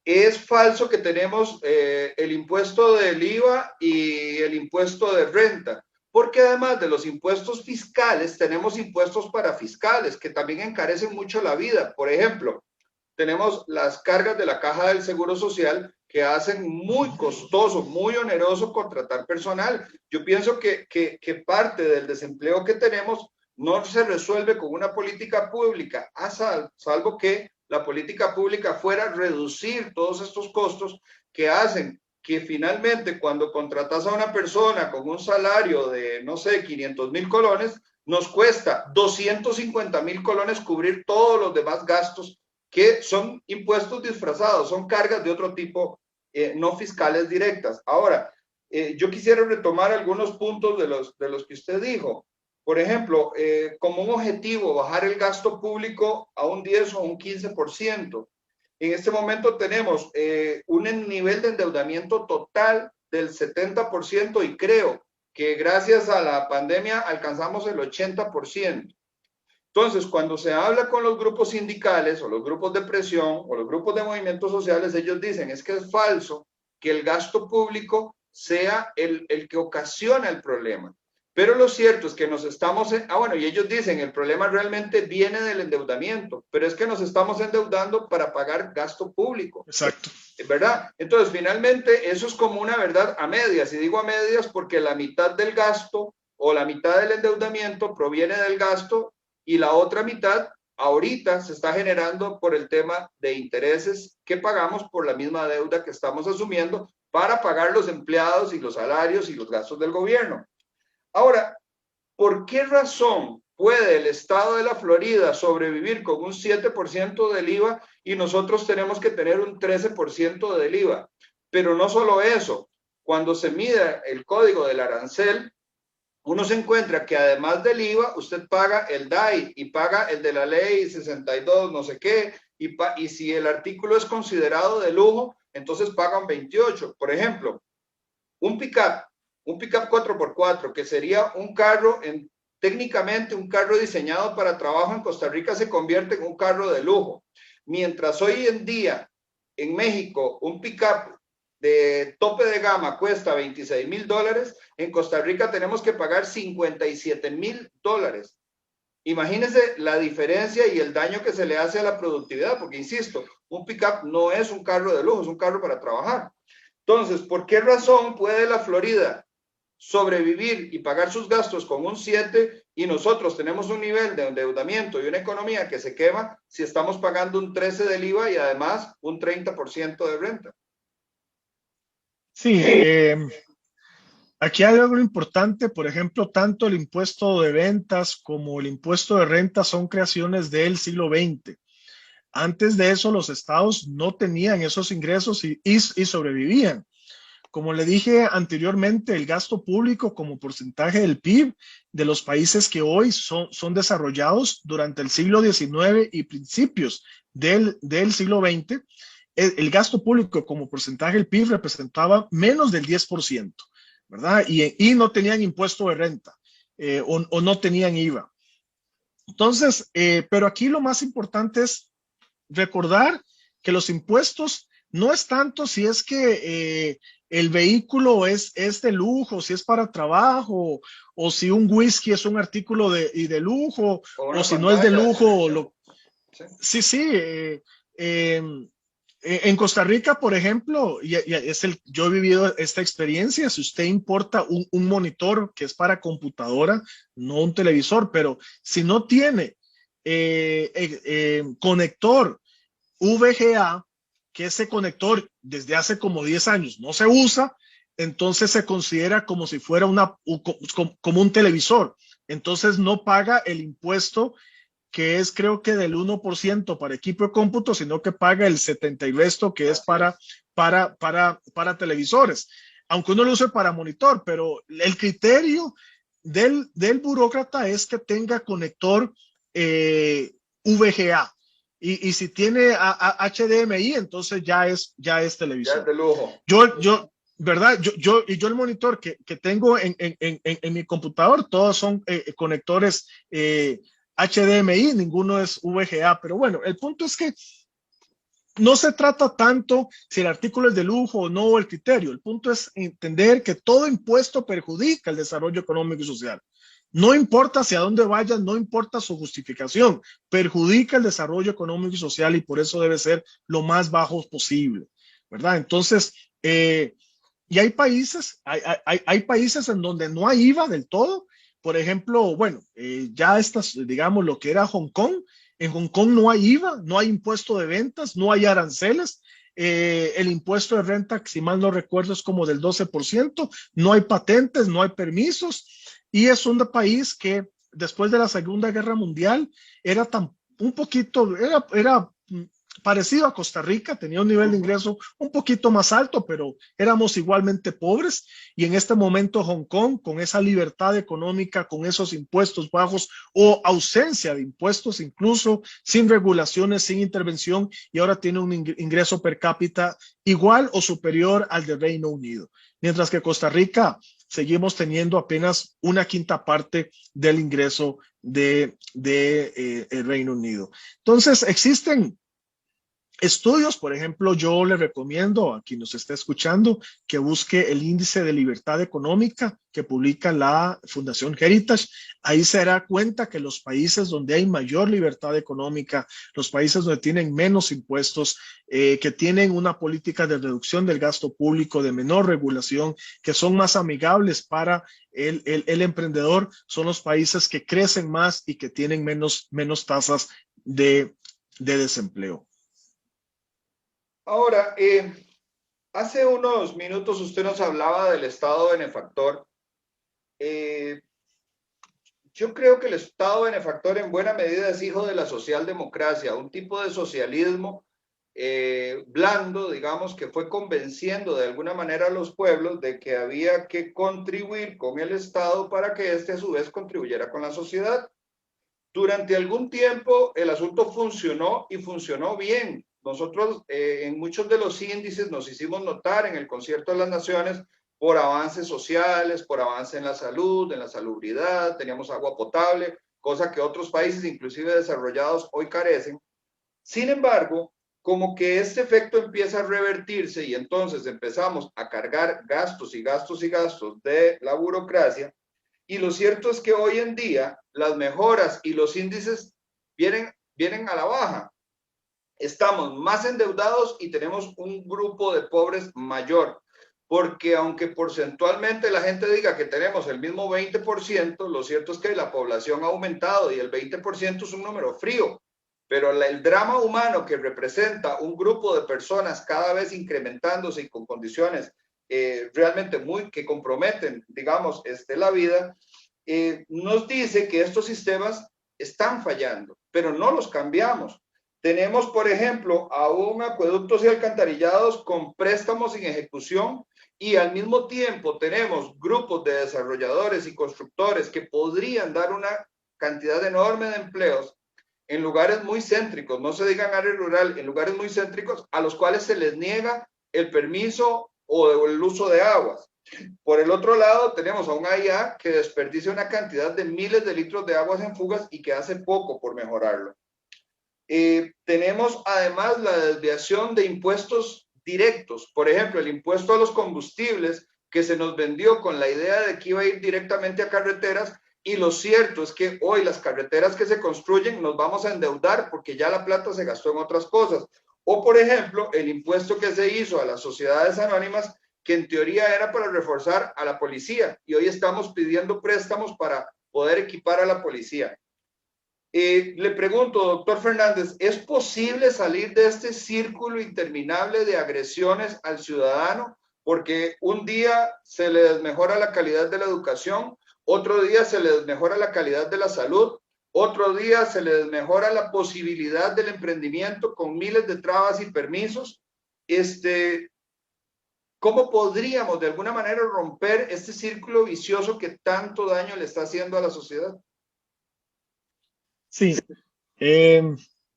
es falso que tenemos el impuesto del IVA y el impuesto de renta, porque además de los impuestos fiscales, tenemos impuestos parafiscales que también encarecen mucho la vida. Por ejemplo, tenemos las cargas de la Caja del Seguro Social que hacen muy costoso, muy oneroso contratar personal. Yo pienso que parte del desempleo que tenemos no se resuelve con una política pública, salvo que la política pública fuera reducir todos estos costos que hacen que finalmente cuando contratas a una persona con un salario de, no sé, 500,000 colones, nos cuesta 250,000 colones cubrir todos los demás gastos que son impuestos disfrazados, son cargas de otro tipo, no fiscales directas. Ahora, yo quisiera retomar algunos puntos de los que usted dijo. Por ejemplo, como un objetivo, bajar el gasto público a un 10 o un 15%. En este momento tenemos un nivel de endeudamiento total del 70% y creo que gracias a la pandemia alcanzamos el 80%. Entonces, cuando se habla con los grupos sindicales o los grupos de presión o los grupos de movimientos sociales, ellos dicen es que es falso que el gasto público sea el que ocasiona el problema. Pero lo cierto es que nos estamos, y ellos dicen el problema realmente viene del endeudamiento, pero es que nos estamos endeudando para pagar gasto público. Exacto. ¿Verdad? Entonces, finalmente, eso es como una verdad a medias, y digo a medias porque la mitad del gasto o la mitad del endeudamiento proviene del gasto y la otra mitad ahorita se está generando por el tema de intereses que pagamos por la misma deuda que estamos asumiendo para pagar los empleados y los salarios y los gastos del gobierno. Ahora, ¿por qué razón puede el estado de la Florida sobrevivir con un 7% del IVA y nosotros tenemos que tener un 13% del IVA? Pero no solo eso, cuando se mide el código del arancel, uno se encuentra que además del IVA, usted paga el DAI y paga el de la ley 62, no sé qué, y si el artículo es considerado de lujo, entonces pagan 28. Por ejemplo, un pick-up 4x4, que sería un carro, técnicamente un carro diseñado para trabajo en Costa Rica, se convierte en un carro de lujo. Mientras hoy en día en México un pick-up de tope de gama cuesta $26,000, en Costa Rica tenemos que pagar $57,000. Imagínense la diferencia y el daño que se le hace a la productividad, porque insisto, un pick-up no es un carro de lujo, es un carro para trabajar. Entonces, ¿por qué razón puede la Florida sobrevivir y pagar sus gastos con un 7 y nosotros tenemos un nivel de endeudamiento y una economía que se quema si estamos pagando un 13 del IVA y además un 30% de renta? Sí, aquí hay algo importante. Por ejemplo, tanto el impuesto de ventas como el impuesto de renta son creaciones del siglo XX. Antes de eso, los estados no tenían esos ingresos y sobrevivían. como le dije anteriormente, el gasto público como porcentaje del PIB de los países que hoy son desarrollados durante el siglo XIX y principios del siglo XX, el gasto público como porcentaje del PIB representaba menos del 10%, ¿verdad? Y no tenían impuesto de renta o no tenían IVA. Entonces, pero aquí lo más importante es recordar que los impuestos no es tanto si es que el vehículo es de lujo, si es para trabajo, o si un whisky es un artículo de lujo, O o una si no es de pantalla de lujo. televisión. Sí. Sí, sí. Eh, en Costa Rica, por ejemplo, yo he vivido esta experiencia. Si usted importa un monitor que es para computadora, no un televisor, pero si no tiene conector VGA, que ese conector desde hace como 10 años no se usa, entonces se considera como si fuera como un televisor. Entonces no paga el impuesto que es creo que del 1% para equipo de cómputo, sino que paga el 70 y resto que es Así es. para televisores, aunque uno lo use para monitor, pero el criterio del burócrata es que tenga conector VGA. Y si tiene HDMI, entonces ya es Ya es televisión. de lujo. ¿Verdad? Yo el monitor que tengo en mi computador, todos son conectores HDMI, ninguno es VGA, pero bueno, el punto es que no se trata tanto si el artículo es de lujo o no, el criterio. El punto es entender que todo impuesto perjudica el desarrollo económico y social. No importa hacia dónde vaya, no importa su justificación, perjudica el desarrollo económico y social y por eso debe ser lo más bajo posible, ¿verdad? Entonces, y hay países en donde no hay IVA del todo. Por ejemplo, bueno, ya digamos, lo que era Hong Kong. En Hong Kong no hay IVA, no hay impuesto de ventas, no hay aranceles. El impuesto de renta, si mal no recuerdo, es como del 12%. No hay patentes, no hay permisos. Y es un país que después de la Segunda Guerra Mundial era un poquito, era parecido a Costa Rica, tenía un nivel de ingreso un poquito más alto, pero éramos igualmente pobres. Y en este momento Hong Kong, con esa libertad económica, con esos impuestos bajos o ausencia de impuestos, incluso sin regulaciones, sin intervención, y ahora tiene un ingreso per cápita igual o superior al del Reino Unido. Mientras que Costa Rica seguimos teniendo apenas una quinta parte del ingreso de el Reino Unido. Entonces, existen estudios. Por ejemplo, yo le recomiendo a quien nos esté escuchando que busque el índice de libertad económica que publica la Fundación Heritage. Ahí se dará cuenta que los países donde hay mayor libertad económica, los países donde tienen menos impuestos, que tienen una política de reducción del gasto público, de menor regulación, que son más amigables para el emprendedor, son los países que crecen más y que tienen menos tasas de desempleo. Ahora, hace unos minutos usted nos hablaba del Estado benefactor. Yo creo que el Estado benefactor en buena medida es hijo de la socialdemocracia, un tipo de socialismo blando, digamos, que fue convenciendo de alguna manera a los pueblos de que había que contribuir con el Estado para que éste a su vez contribuyera con la sociedad. Durante algún tiempo el asunto funcionó y funcionó bien. Nosotros en muchos de los índices nos hicimos notar en el Concierto de las Naciones por avances sociales, por avance en la salud, en la salubridad, teníamos agua potable, cosa que otros países, inclusive desarrollados, hoy carecen. Sin embargo, como que este efecto empieza a revertirse y entonces empezamos a cargar gastos y gastos y gastos de la burocracia, y lo cierto es que hoy en día las mejoras y los índices vienen a la baja. Estamos más endeudados y tenemos un grupo de pobres mayor, porque aunque porcentualmente la gente diga que tenemos el mismo 20%, lo cierto es que la población ha aumentado y el 20% es un número frío, pero el drama humano que representa un grupo de personas cada vez incrementándose y con condiciones realmente que comprometen, digamos, la vida, nos dice que estos sistemas están fallando, pero no los cambiamos. Tenemos, por ejemplo, aún acueductos y alcantarillados con préstamos sin ejecución y al mismo tiempo tenemos grupos de desarrolladores y constructores que podrían dar una cantidad enorme de empleos en lugares muy céntricos, no se digan área rural, en lugares muy céntricos a los cuales se les niega el permiso o el uso de aguas. Por el otro lado, tenemos a un AIA que desperdicia una cantidad de miles de litros de aguas en fugas y que hace poco por mejorarlo. Tenemos además la desviación de impuestos directos, por ejemplo, el impuesto a los combustibles que se nos vendió con la idea de que iba a ir directamente a carreteras, y lo cierto es que hoy las carreteras que se construyen nos vamos a endeudar porque ya la plata se gastó en otras cosas. O, por ejemplo, el impuesto que se hizo a las sociedades anónimas, que en teoría era para reforzar a la policía, y hoy estamos pidiendo préstamos para poder equipar a la policía. Le pregunto, doctor Fernández, ¿es posible salir de este círculo interminable de agresiones al ciudadano? Porque un día se le desmejora la calidad de la educación, otro día se le desmejora la calidad de la salud, otro día se le desmejora la posibilidad del emprendimiento con miles de trabas y permisos. ¿Cómo podríamos de alguna manera romper este círculo vicioso que tanto daño le está haciendo a la sociedad? Sí,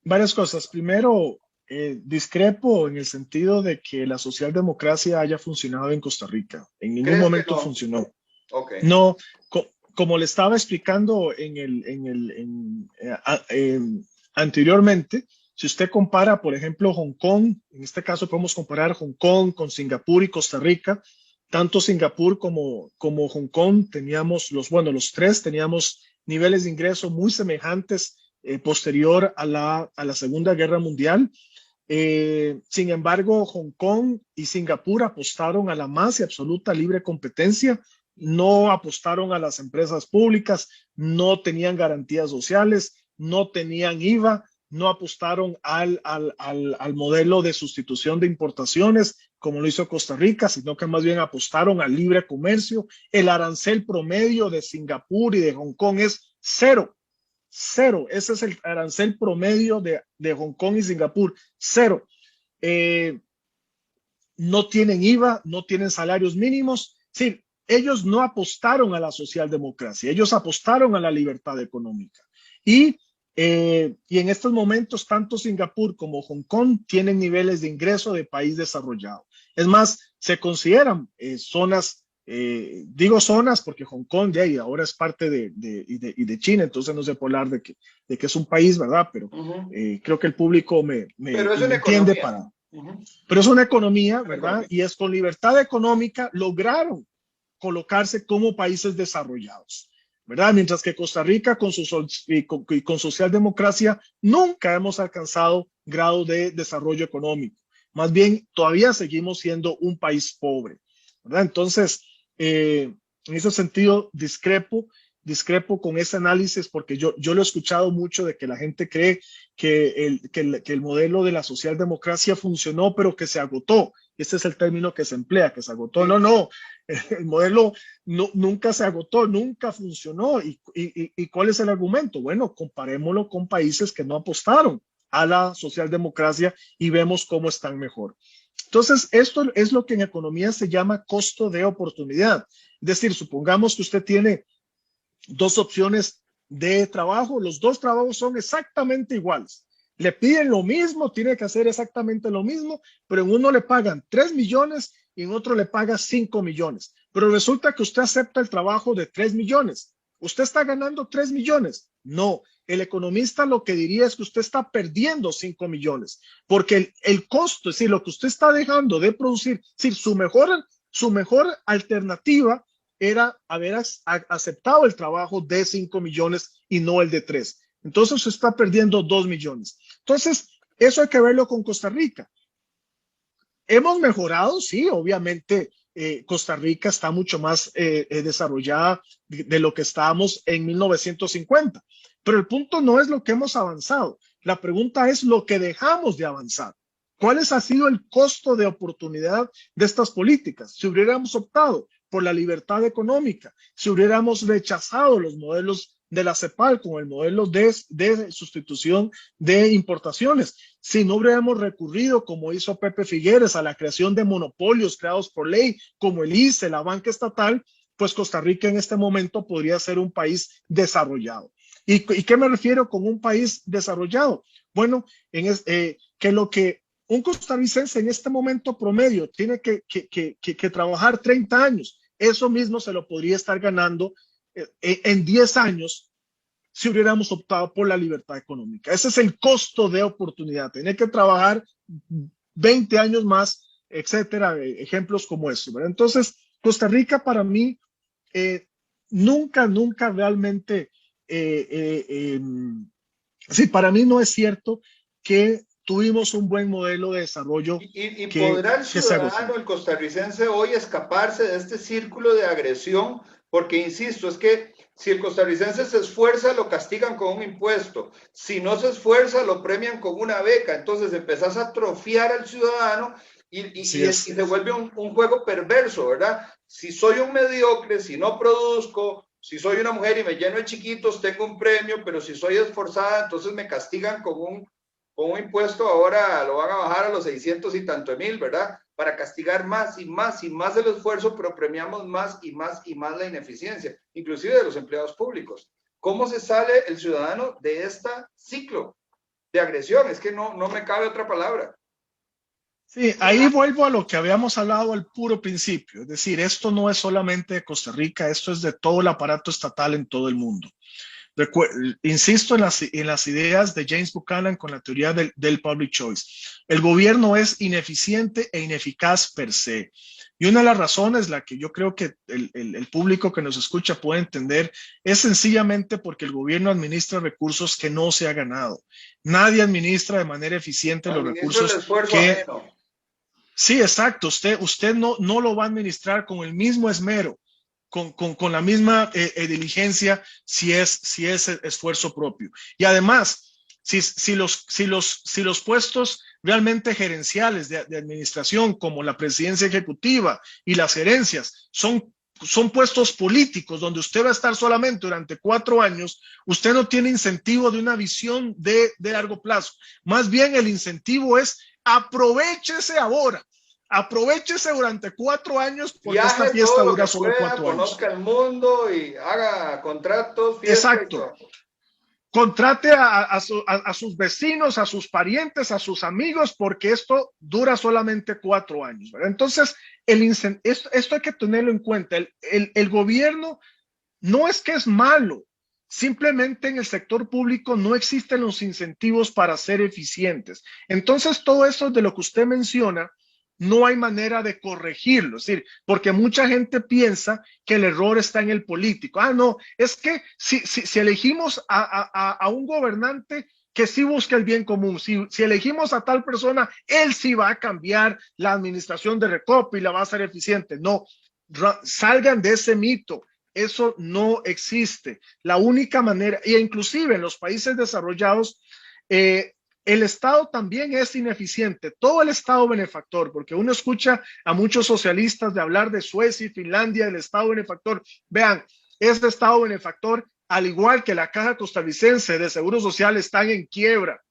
varias cosas. Primero, discrepo en el sentido de que la socialdemocracia haya funcionado en Costa Rica. En ningún momento no? funcionó. Okay. No, como le estaba explicando anteriormente, si usted compara, por ejemplo, Hong Kong, en este caso podemos comparar Hong Kong con Singapur y Costa Rica. Tanto Singapur como Hong Kong teníamos los tres teníamos niveles de ingreso muy semejantes posterior a la Segunda Guerra Mundial. Sin embargo, Hong Kong y Singapur apostaron a la más y absoluta libre competencia, no apostaron a las empresas públicas, no tenían garantías sociales, no tenían IVA, no apostaron al modelo de sustitución de importaciones, como lo hizo Costa Rica, sino que más bien apostaron al libre comercio. El arancel promedio de Singapur y de Hong Kong es cero. Cero. Ese es el arancel promedio de Hong Kong y Singapur. Cero. No tienen IVA, no tienen salarios mínimos. Sí, ellos no apostaron a la socialdemocracia, ellos apostaron a la libertad económica. Y en estos momentos, tanto Singapur como Hong Kong tienen niveles de ingreso de país desarrollado. Es más, se consideran zonas, digo zonas porque Hong Kong de ahí ahora es parte de China, entonces no se puede hablar de que es un país, ¿verdad? Pero creo que el público me entiende para... Pero es una economía, ¿verdad? Y es con libertad económica lograron colocarse como países desarrollados, ¿verdad? Mientras que Costa Rica con socialdemocracia nunca hemos alcanzado grado de desarrollo económico. Más bien, todavía seguimos siendo un país pobre, ¿verdad? Entonces, en ese sentido, discrepo con ese análisis porque yo lo he escuchado mucho de que la gente cree que el modelo de la socialdemocracia funcionó, pero que se agotó. Este es el término que se emplea, que se agotó. Sí. No, el modelo nunca se agotó, nunca funcionó. ¿Y cuál es el argumento? Bueno, comparémoslo con países que no apostaron a la socialdemocracia y vemos cómo están mejor. Entonces, esto es lo que en economía se llama costo de oportunidad. Es decir, supongamos que usted tiene dos opciones de trabajo, los dos trabajos son exactamente iguales. Le piden lo mismo, tiene que hacer exactamente lo mismo, pero en uno le pagan 3 millones y en otro le paga 5 millones. Pero resulta que usted acepta el trabajo de 3 millones. ¿Usted está ganando 3 millones? No. El economista lo que diría es que usted está perdiendo 5 millones, porque el costo, es decir, lo que usted está dejando de producir, es decir, su mejor alternativa era haber aceptado el trabajo de 5 millones y no el de 3. Entonces se está perdiendo 2 millones. Entonces, eso hay que verlo con Costa Rica. Hemos mejorado, sí, obviamente Costa Rica está mucho más desarrollada de lo que estábamos en 1950. Pero el punto no es lo que hemos avanzado. La pregunta es lo que dejamos de avanzar. ¿Cuál ha sido el costo de oportunidad de estas políticas? Si hubiéramos optado por la libertad económica, si hubiéramos rechazado los modelos de la CEPAL, con el modelo de sustitución de importaciones. Si no hubiéramos recurrido, como hizo Pepe Figueres, a la creación de monopolios creados por ley, como el ICE, la banca estatal, pues Costa Rica en este momento podría ser un país desarrollado. ¿Y qué me refiero con un país desarrollado? Bueno, que lo que un costarricense en este momento promedio tiene que trabajar 30 años, eso mismo se lo podría estar ganando en 10 años si hubiéramos optado por la libertad económica. Ese es el costo de oportunidad, tener que trabajar 20 años más, etcétera, ejemplos como eso, ¿verdad? Entonces, Costa Rica para mí nunca realmente, sí, para mí no es cierto que tuvimos un buen modelo de desarrollo ¿Y podrá el que se agotó. ciudadano, el costarricense, hoy escaparse de este círculo de agresión? Porque, insisto, es que si el costarricense se esfuerza, lo castigan con un impuesto. Si no se esfuerza, lo premian con una beca. Entonces empezás a atrofiar al ciudadano y se vuelve un juego perverso, ¿verdad? Si soy un mediocre, si no produzco, si soy una mujer y me lleno de chiquitos, tengo un premio, pero si soy esforzada, entonces me castigan con un impuesto, ahora lo van a bajar a los 600 y tanto mil, ¿verdad? Para castigar más y más y más el esfuerzo, pero premiamos más y más y más la ineficiencia, inclusive de los empleados públicos. ¿Cómo se sale el ciudadano de este ciclo de agresión? Es que no me cabe otra palabra. Sí, ahí vuelvo a lo que habíamos hablado al puro principio. Es decir, esto no es solamente de Costa Rica, esto es de todo el aparato estatal en todo el mundo. Insisto en las ideas de James Buchanan con la teoría del public choice. El gobierno es ineficiente e ineficaz per se. Y una de las razones, la que yo creo que el público que nos escucha puede entender, es sencillamente porque el gobierno administra recursos que no se ha ganado. Nadie administra de manera eficiente los recursos que... Sí, exacto. Usted no lo va a administrar con el mismo esmero, con la misma diligencia, si es esfuerzo propio. Y además, si los puestos realmente gerenciales de administración, como la presidencia ejecutiva y las gerencias, son puestos políticos donde usted va a estar solamente durante 4 años, usted no tiene incentivo de una visión de largo plazo. Más bien el incentivo es aprovechese ahora. Aprovechese durante 4 años porque viaje esta fiesta dura solo 4 años. Conozca el mundo y haga contratos, fiesta. Exacto. Contrate a sus vecinos, a sus parientes, a sus amigos, porque esto dura solamente 4 años. ¿Verdad? Entonces, esto hay que tenerlo en cuenta. El gobierno no es que es malo, simplemente en el sector público no existen los incentivos para ser eficientes. Entonces, todo eso de lo que usted menciona, no hay manera de corregirlo, es decir, porque mucha gente piensa que el error está en el político. No, es que si elegimos a un gobernante que sí busca el bien común, si elegimos a tal persona, él sí va a cambiar la administración de Recope y la va a hacer eficiente. No, salgan de ese mito. Eso no existe. La única manera, e inclusive en los países desarrollados, el Estado también es ineficiente, todo el Estado benefactor, porque uno escucha a muchos socialistas de hablar de Suecia y Finlandia, el Estado benefactor. Vean, este Estado benefactor, al igual que la Caja Costarricense de Seguro Social, están en quiebra,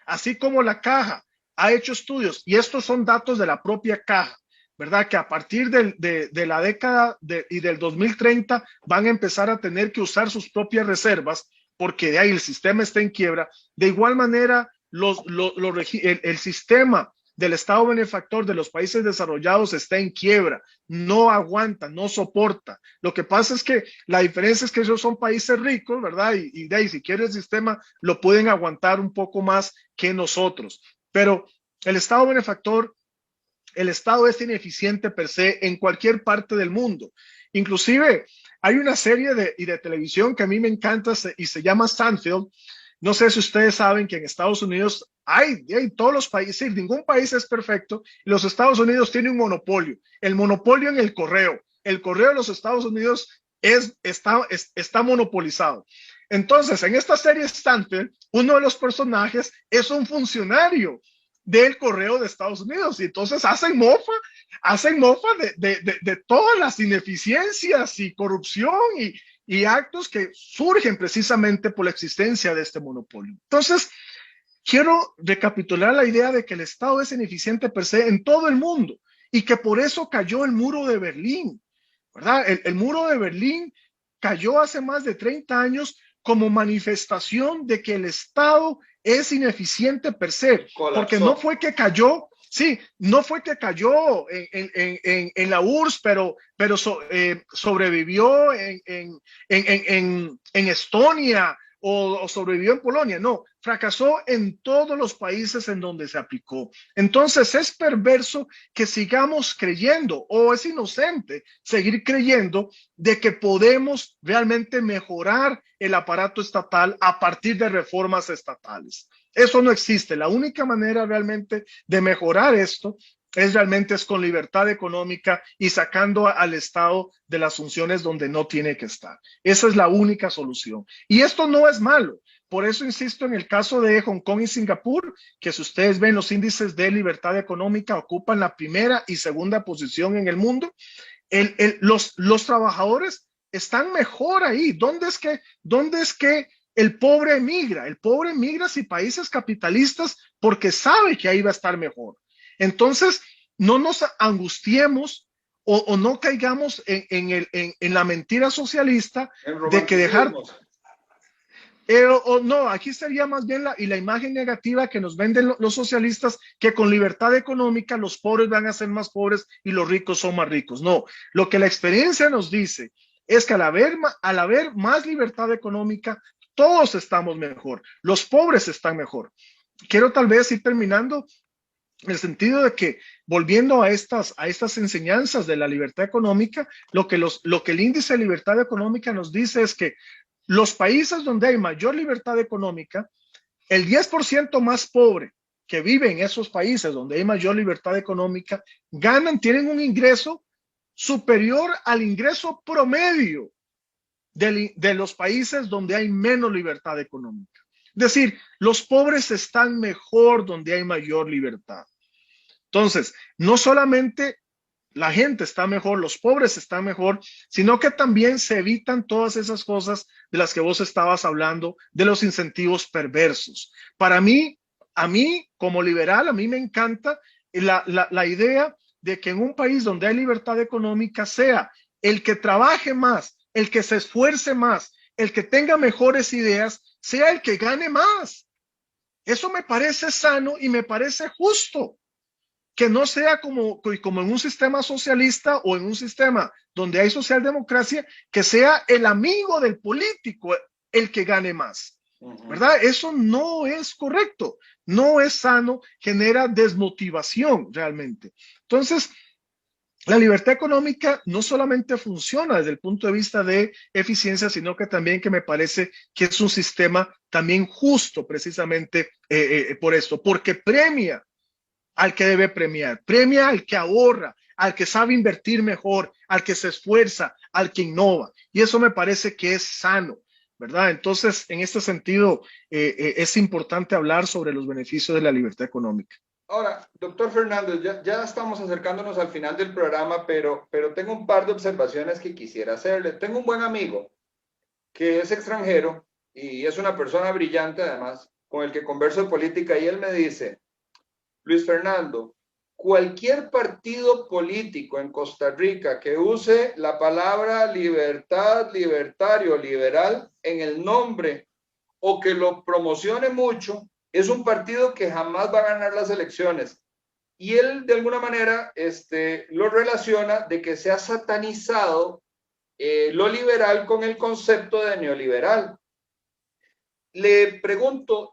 así como la Caja ha hecho estudios, y estos son datos de la propia Caja, ¿verdad? Que a partir de la década y del 2030 van a empezar a tener que usar sus propias reservas, porque de ahí el sistema está en quiebra. De igual manera, el sistema del Estado benefactor de los países desarrollados está en quiebra, no aguanta, no soporta. Lo que pasa es que la diferencia es que esos son países ricos, ¿verdad? Y de ahí, si quiere el sistema, lo pueden aguantar un poco más que nosotros. Pero el Estado benefactor, el Estado es ineficiente per se en cualquier parte del mundo. Inclusive hay una serie de televisión que a mí me encanta y se llama Seinfeld. No sé si ustedes saben que en Estados Unidos hay todos los países, ningún país es perfecto, y los Estados Unidos tienen un monopolio, el monopolio en el correo. El correo de los Estados Unidos está monopolizado. Entonces, en esta serie Seinfeld, uno de los personajes es un funcionario del correo de Estados Unidos, y entonces hacen mofa de todas las ineficiencias y corrupción y actos que surgen precisamente por la existencia de este monopolio. Entonces, quiero recapitular la idea de que el Estado es ineficiente per se en todo el mundo y que por eso cayó el muro de Berlín, ¿verdad? El muro de Berlín cayó hace más de 30 años como manifestación de que el Estado es ineficiente per se, porque no Colapsó. fue que cayó, sí, no fue que cayó en la URSS, pero sobrevivió en Estonia o sobrevivió en Polonia, no, fracasó en todos los países en donde se aplicó. Entonces es perverso que sigamos creyendo, o es inocente seguir creyendo de que podemos realmente mejorar el aparato estatal a partir de reformas estatales. Eso no existe. La única manera realmente de mejorar esto es con libertad económica y sacando al Estado de las funciones donde no tiene que estar. Esa es la única solución. Y esto no es malo. Por eso insisto en el caso de Hong Kong y Singapur, que si ustedes ven los índices de libertad económica ocupan la primera y segunda posición en el mundo. Los trabajadores están mejor ahí. ¿Dónde es que el pobre emigra? El pobre emigra hacia países capitalistas porque sabe que ahí va a estar mejor. Entonces, no nos angustiemos o no caigamos en la mentira socialista En de que dejar romanticismos. no, aquí sería más bien la imagen negativa que nos venden los socialistas, que con libertad económica los pobres van a ser más pobres y los ricos son más ricos. No, lo que la experiencia nos dice es que al haber más libertad económica, todos estamos mejor, los pobres están mejor. Quiero tal vez ir terminando en el sentido de que, volviendo a estas enseñanzas de la libertad económica, lo que el índice de libertad económica nos dice es que los países donde hay mayor libertad económica, el 10% más pobre que vive en esos países donde hay mayor libertad económica, tienen un ingreso superior al ingreso promedio de los países donde hay menos libertad económica. Es decir, los pobres están mejor donde hay mayor libertad. Entonces, no solamente la gente está mejor, los pobres están mejor, sino que también se evitan todas esas cosas de las que vos estabas hablando, de los incentivos perversos. Para mí, como liberal, a mí me encanta la idea de que en un país donde hay libertad económica sea el que trabaje más, el que se esfuerce más, el que tenga mejores ideas, sea el que gane más. Eso me parece sano y me parece justo. Que no sea como en un sistema socialista o en un sistema donde hay socialdemocracia, que sea el amigo del político el que gane más, ¿verdad? Eso no es correcto, no es sano, genera desmotivación realmente. Entonces, la libertad económica no solamente funciona desde el punto de vista de eficiencia, sino que también que me parece que es un sistema también justo precisamente por esto, porque premia al que debe premiar. Premia al que ahorra, al que sabe invertir mejor, al que se esfuerza, al que innova. Y eso me parece que es sano, ¿verdad? Entonces, en este sentido, es importante hablar sobre los beneficios de la libertad económica. Ahora, doctor Fernández, ya estamos acercándonos al final del programa, pero tengo un par de observaciones que quisiera hacerle. Tengo un buen amigo que es extranjero y es una persona brillante además, con el que converso de política y él me dice, Luis Fernando, cualquier partido político en Costa Rica que use la palabra libertad, libertario, liberal en el nombre o que lo promocione mucho, es un partido que jamás va a ganar las elecciones. Y él de alguna manera lo relaciona de que se ha satanizado lo liberal con el concepto de neoliberal. Le pregunto,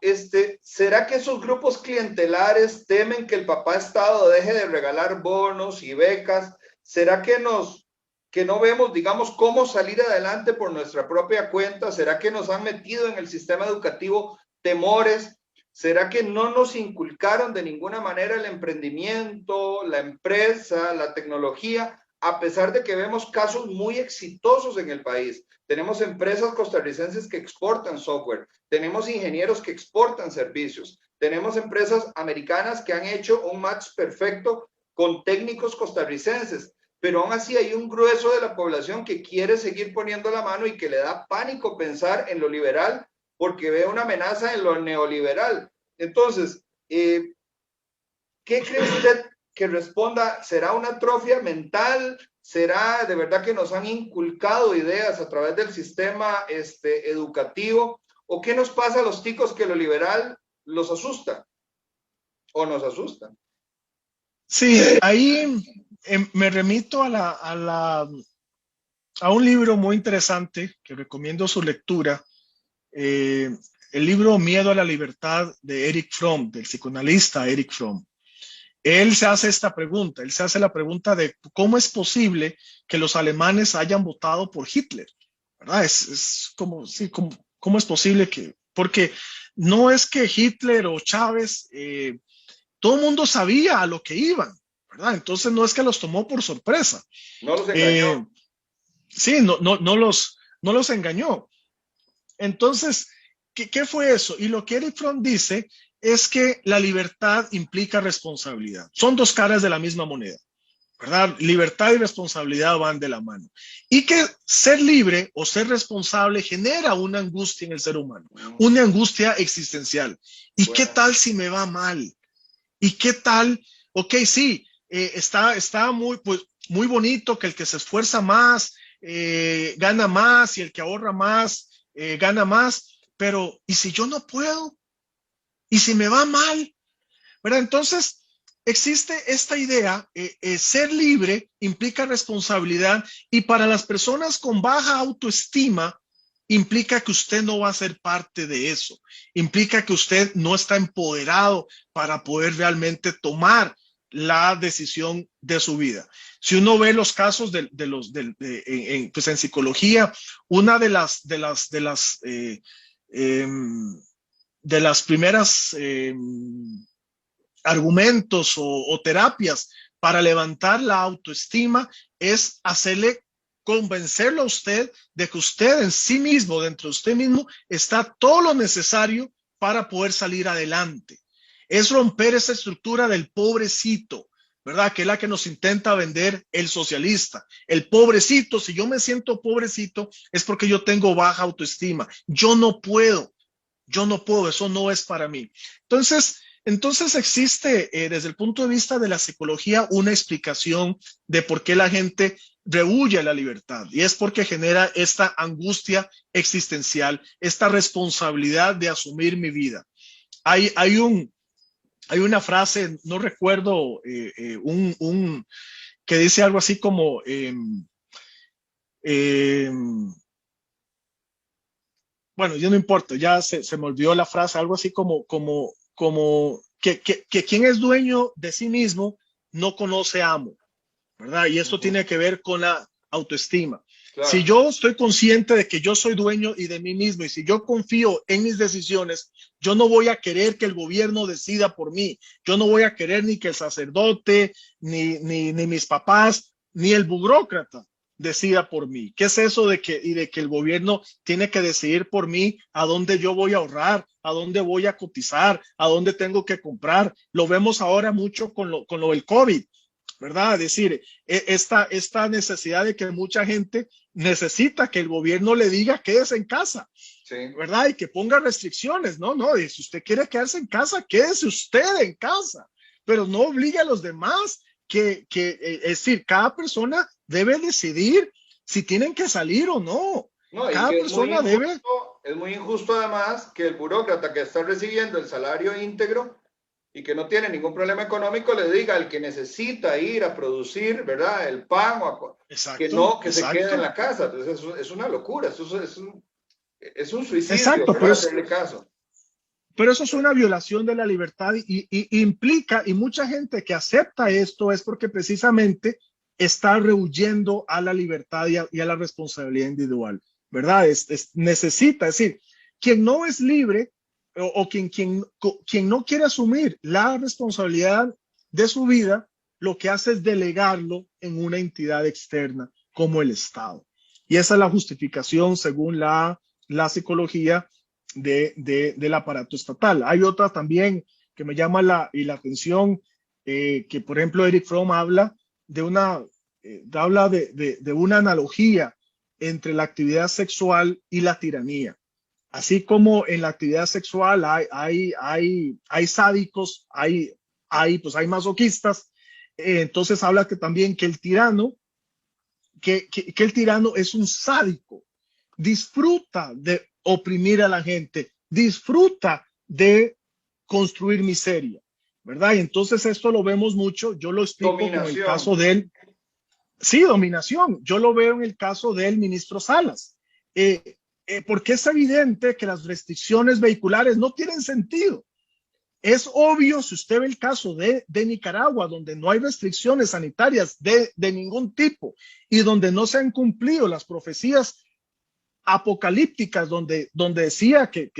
¿será que esos grupos clientelares temen que el papá Estado deje de regalar bonos y becas? ¿Será que no vemos, digamos, cómo salir adelante por nuestra propia cuenta? ¿Será que nos han metido en el sistema educativo temores? ¿Será que no nos inculcaron de ninguna manera el emprendimiento, la empresa, la tecnología, a pesar de que vemos casos muy exitosos en el país? Tenemos empresas costarricenses que exportan software, tenemos ingenieros que exportan servicios, tenemos empresas americanas que han hecho un match perfecto con técnicos costarricenses. pero aún así hay un grueso de la población que quiere seguir poniendo la mano y que le da pánico pensar en lo liberal porque ve una amenaza en lo neoliberal. Entonces, ¿qué cree usted que responda? ¿Será una atrofia mental? ¿Será de verdad que nos han inculcado ideas a través del sistema educativo? ¿O qué nos pasa a los ticos que lo liberal los asusta o nos asusta? Sí, ahí me remito a un libro muy interesante que recomiendo su lectura, eh, el libro Miedo a la Libertad de Erich Fromm, del psicoanalista Erich Fromm. Él se hace esta pregunta, él se hace la pregunta de cómo es posible que los alemanes hayan votado por Hitler, ¿verdad? Es como, sí, ¿cómo es posible que? Porque no es que Hitler o Chávez, todo el mundo sabía a lo que iban, ¿verdad? Entonces no es que los tomó por sorpresa. No los engañó. Sí, no los engañó. Entonces, ¿qué fue eso? Y lo que Eric Fromm dice es que la libertad implica responsabilidad. Son dos caras de la misma moneda, ¿verdad? Libertad y responsabilidad van de la mano. Y que ser libre o ser responsable genera una angustia en el ser humano, una angustia existencial. ¿Y qué tal si me va mal? ¿Y qué tal? Ok, sí, está muy bonito que el que se esfuerza más gana más y el que ahorra más gana más, pero ¿y si yo no puedo? ¿Y si me va mal? ¿Verdad? Entonces, existe esta idea, ser libre implica responsabilidad y para las personas con baja autoestima implica que usted no va a ser parte de eso, implica que usted no está empoderado para poder realmente tomar la decisión de su vida. Si uno ve los casos pues en psicología, una de las primeras argumentos o terapias para levantar la autoestima es hacerle convencerlo a usted de que usted en sí mismo, dentro de usted mismo, está todo lo necesario para poder salir adelante. Es romper esa estructura del pobrecito, ¿verdad? Que es la que nos intenta vender el socialista. El pobrecito, si yo me siento pobrecito, es porque yo tengo baja autoestima. Yo no puedo, eso no es para mí. Entonces existe desde el punto de vista de la psicología una explicación de por qué la gente rehúye la libertad y es porque genera esta angustia existencial, esta responsabilidad de asumir mi vida. Hay una frase, no recuerdo, que dice algo así como bueno, ya no importa, ya se me olvidó la frase, algo así como que quien es dueño de sí mismo no conoce amo, ¿verdad? Y esto tiene que ver con la autoestima. Claro. Si yo estoy consciente de que yo soy dueño y de mí mismo, y si yo confío en mis decisiones, yo no voy a querer que el gobierno decida por mí. Yo no voy a querer ni que el sacerdote, ni mis papás, ni el burócrata decida por mí. ¿Qué es eso de que el gobierno tiene que decidir por mí a dónde yo voy a ahorrar, a dónde voy a cotizar, a dónde tengo que comprar? Lo vemos ahora mucho con lo del COVID, ¿verdad? Es decir, esta necesidad de que mucha gente necesita que el gobierno le diga quédese en casa, sí, ¿verdad? Y que ponga restricciones, no, y si usted quiere quedarse en casa, quédese usted en casa, pero no obligue a los demás, es decir, cada persona debe decidir si tienen que salir o no. Cada persona debe... Es muy injusto además que el burócrata que está recibiendo el salario íntegro y que no tiene ningún problema económico le diga al que necesita ir a producir, ¿verdad? El pan, exacto, que se quede en la casa. Entonces es una locura, es un suicidio, exacto, para hacerle caso. Pero eso es una violación de la libertad y implica, y mucha gente que acepta esto es porque precisamente está rehuyendo a la libertad y a la responsabilidad individual, ¿verdad? Necesita, es decir, quien no es libre o quien no quiere asumir la responsabilidad de su vida, lo que hace es delegarlo en una entidad externa como el Estado. Y esa es la justificación según la psicología del aparato estatal. Hay otra también que me llama la atención, que por ejemplo Erich Fromm habla de una habla de una analogía entre la actividad sexual y la tiranía. Así como en la actividad sexual hay sádicos, pues hay masoquistas, entonces habla que también que el tirano, que el tirano es un sádico, disfruta de oprimir a la gente, disfruta de construir miseria, ¿verdad? Y entonces esto lo vemos mucho, yo lo explico con el caso del, sí, dominación, yo lo veo en el caso del ministro Salas, porque es evidente que las restricciones vehiculares no tienen sentido. Es obvio, si usted ve el caso de Nicaragua, donde no hay restricciones sanitarias de ningún tipo y donde no se han cumplido las profecías apocalípticas, donde decía que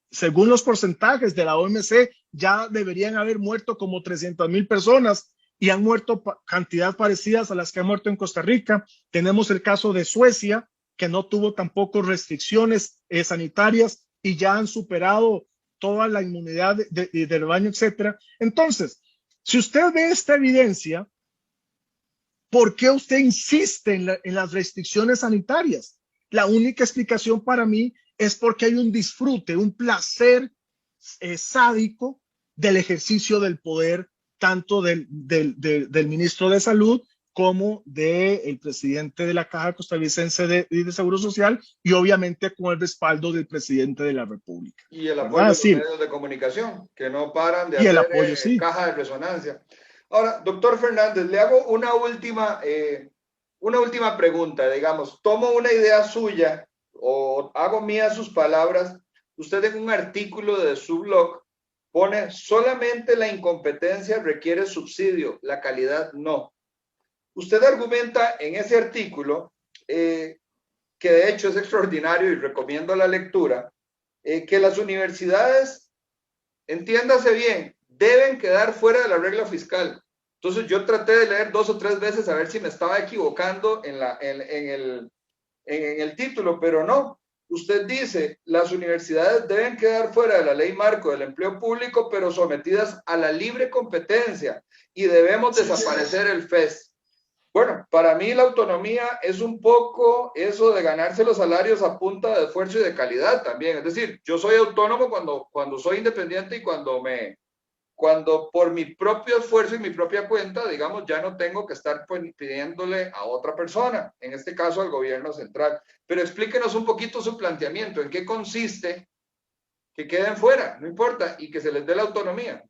según los porcentajes de la OMC ya deberían haber muerto como 300,000 personas y han muerto cantidades parecidas a las que han muerto en Costa Rica. Tenemos el caso de Suecia, que no tuvo tampoco restricciones sanitarias y ya han superado toda la inmunidad del rebaño, etcétera. Entonces, si usted ve esta evidencia, ¿por qué usted insiste en las restricciones sanitarias? La única explicación para mí es porque hay un disfrute, un placer sádico del ejercicio del poder, tanto del ministro de Salud como del presidente de la Caja Costarricense de Seguro Social y obviamente con el respaldo del presidente de la República. Y el apoyo de los medios de comunicación, que no paran de hacer apoyo, sí. caja de resonancia. Ahora, doctor Fernández, le hago una última pregunta, digamos, tomo una idea suya o hago mías sus palabras. Usted en un artículo de su blog pone: solamente la incompetencia requiere subsidio, la calidad no. Usted argumenta en ese artículo, que de hecho es extraordinario y recomiendo la lectura, que las universidades, entiéndase bien, deben quedar fuera de la regla fiscal. Entonces yo traté de leer 2 o 3 veces a ver si me estaba equivocando en el título, pero no. Usted dice: las universidades deben quedar fuera de la ley marco del empleo público, pero sometidas a la libre competencia, y debemos desaparecer el FES. Bueno, para mí la autonomía es un poco eso de ganarse los salarios a punta de esfuerzo y de calidad también. Es decir, yo soy autónomo cuando soy independiente y cuando por mi propio esfuerzo y mi propia cuenta, digamos, ya no tengo que estar pidiéndole a otra persona, en este caso al gobierno central. Pero explíquenos un poquito su planteamiento, en qué consiste que queden fuera, no importa, y que se les dé la autonomía.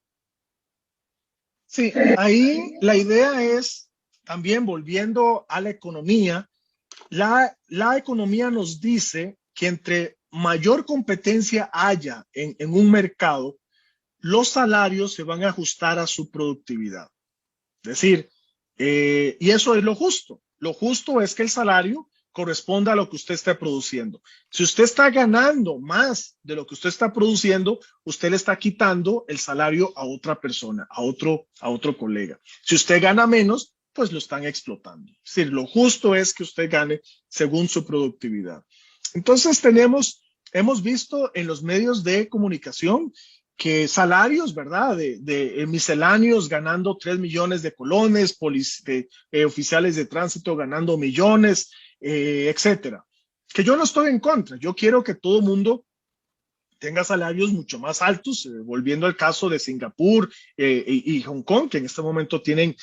Sí, ahí la idea es, también volviendo a la economía, la economía nos dice que entre mayor competencia haya en un mercado, los salarios se van a ajustar a su productividad. Es decir, y eso es lo justo. Lo justo es que el salario corresponda a lo que usted está produciendo. Si usted está ganando más de lo que usted está produciendo, usted le está quitando el salario a otra persona, a otro colega. Si usted gana menos, pues lo están explotando. Es decir, lo justo es que usted gane según su productividad. Entonces hemos visto en los medios de comunicación que salarios, ¿verdad? De misceláneos ganando 3 millones de colones, oficiales de tránsito ganando millones, etcétera. Que yo no estoy en contra. Yo quiero que todo mundo tenga salarios mucho más altos, volviendo al caso de Singapur y Hong Kong, que en este momento tienen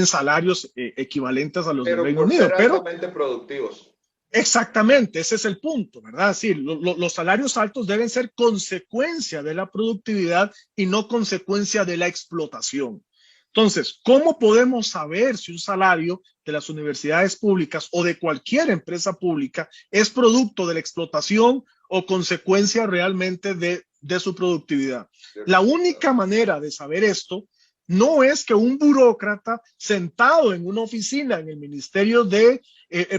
salarios equivalentes a los del Reino Unido. Pero altamente productivos. Exactamente, ese es el punto, ¿verdad? Sí, los salarios altos deben ser consecuencia de la productividad y no consecuencia de la explotación. Entonces, ¿cómo podemos saber si un salario de las universidades públicas o de cualquier empresa pública es producto de la explotación o consecuencia realmente de su productividad? La única manera de saber esto no es que un burócrata sentado en una oficina en el Ministerio de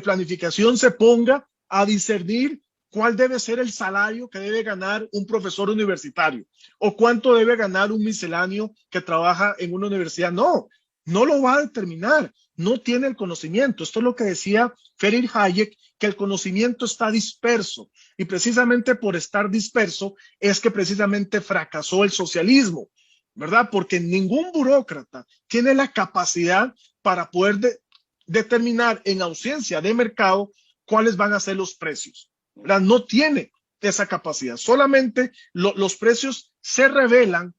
Planificación se ponga a discernir cuál debe ser el salario que debe ganar un profesor universitario o cuánto debe ganar un misceláneo que trabaja en una universidad. No lo va a determinar, no tiene el conocimiento. Esto es lo que decía Friedrich Hayek, que el conocimiento está disperso, y precisamente por estar disperso es que precisamente fracasó el socialismo, ¿verdad? Porque ningún burócrata tiene la capacidad para poder determinar en ausencia de mercado cuáles van a ser los precios, ¿verdad? No tiene esa capacidad. Solamente los precios se revelan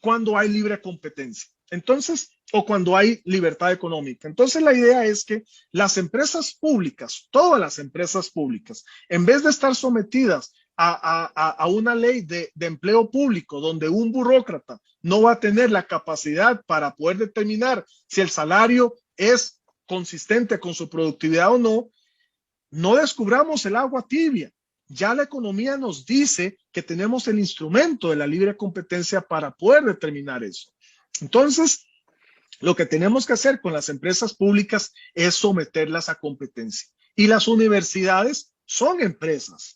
cuando hay libre competencia. Entonces, o cuando hay libertad económica. Entonces, la idea es que las empresas públicas, todas las empresas públicas, en vez de estar sometidas a una ley de empleo público donde un burócrata no va a tener la capacidad para poder determinar si el salario es consistente con su productividad o no, no descubramos el agua tibia. Ya la economía nos dice que tenemos el instrumento de la libre competencia para poder determinar eso. Entonces, lo que tenemos que hacer con las empresas públicas es someterlas a competencia. Y las universidades son empresas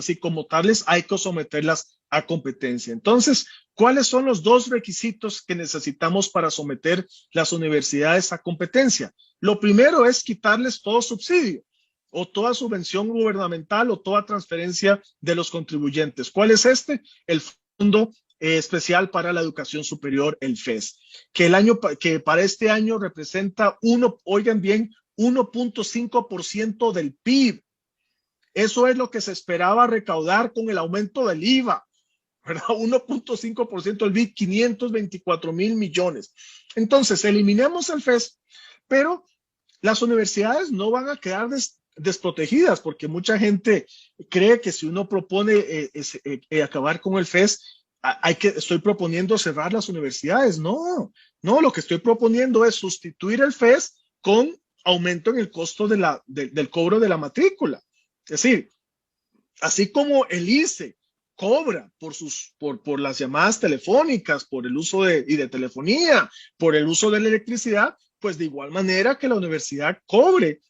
y como tales hay que someterlas a competencia. Entonces, ¿cuáles son los dos requisitos que necesitamos para someter las universidades a competencia? Lo primero es quitarles todo subsidio o toda subvención gubernamental o toda transferencia de los contribuyentes. ¿Cuál es este? El Fondo Especial para la Educación Superior, el FES, que para este año representa, oigan bien, 1.5% del PIB. Eso es lo que se esperaba recaudar con el aumento del IVA, ¿verdad? 1.5% del PIB, 524,000 millones. Entonces, eliminemos el FES, pero las universidades no van a quedar desprotegidas, porque mucha gente cree que si uno propone acabar con el FES, estoy proponiendo cerrar las universidades. No, lo que estoy proponiendo es sustituir el FES con aumento en el costo del cobro de la matrícula. Es decir, así como el ICE cobra por las llamadas telefónicas, por el uso de telefonía, por el uso de la electricidad, pues de igual manera que la universidad cobre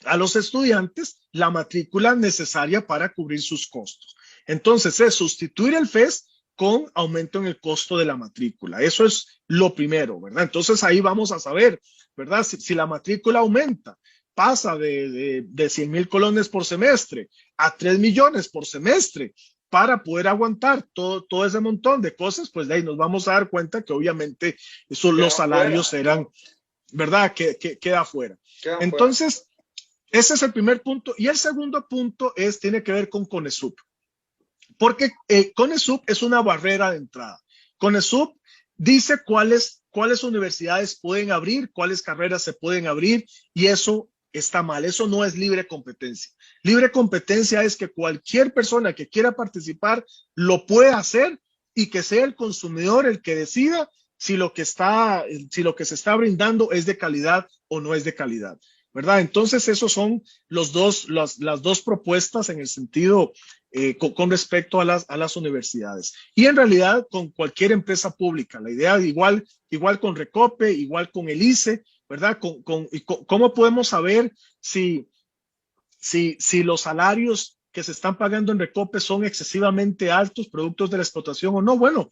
a los estudiantes la matrícula necesaria para cubrir sus costos. Entonces, es sustituir el FES con aumento en el costo de la matrícula. Eso es lo primero, ¿verdad? Entonces, ahí vamos a saber, ¿verdad? Si la matrícula aumenta, pasa de 100,000 colones por semestre a 3 millones por semestre, para poder aguantar todo ese montón de cosas, pues de ahí nos vamos a dar cuenta que obviamente los salarios eran, ¿verdad? Que queda fuera. Entonces, ese es el primer punto. Y el segundo punto tiene que ver con CONESUB. Porque CONESUB es una barrera de entrada. CONESUB dice cuáles universidades pueden abrir, cuáles carreras se pueden abrir, y eso está mal. Eso no es libre competencia. Libre competencia es que cualquier persona que quiera participar lo puede hacer y que sea el consumidor el que decida si lo que se está brindando es de calidad o no es de calidad, ¿verdad? Entonces, esos son las dos propuestas en el sentido con respecto a las universidades. Y en realidad, con cualquier empresa pública, la idea igual con Recope, igual con el ICE, ¿verdad? ¿Cómo podemos saber si los salarios que se están pagando en Recope son excesivamente altos, productos de la explotación o no? Bueno,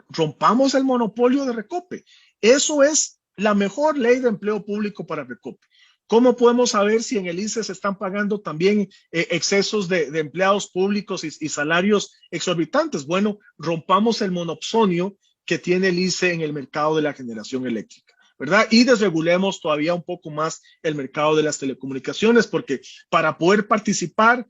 rompamos el monopolio de Recope. Eso es la mejor ley de empleo público para Recope. ¿Cómo podemos saber si en el ICE se están pagando también excesos de empleados públicos y salarios exorbitantes? Bueno, rompamos el monopsonio que tiene el ICE en el mercado de la generación eléctrica, ¿verdad? Y desregulemos todavía un poco más el mercado de las telecomunicaciones, porque para poder participar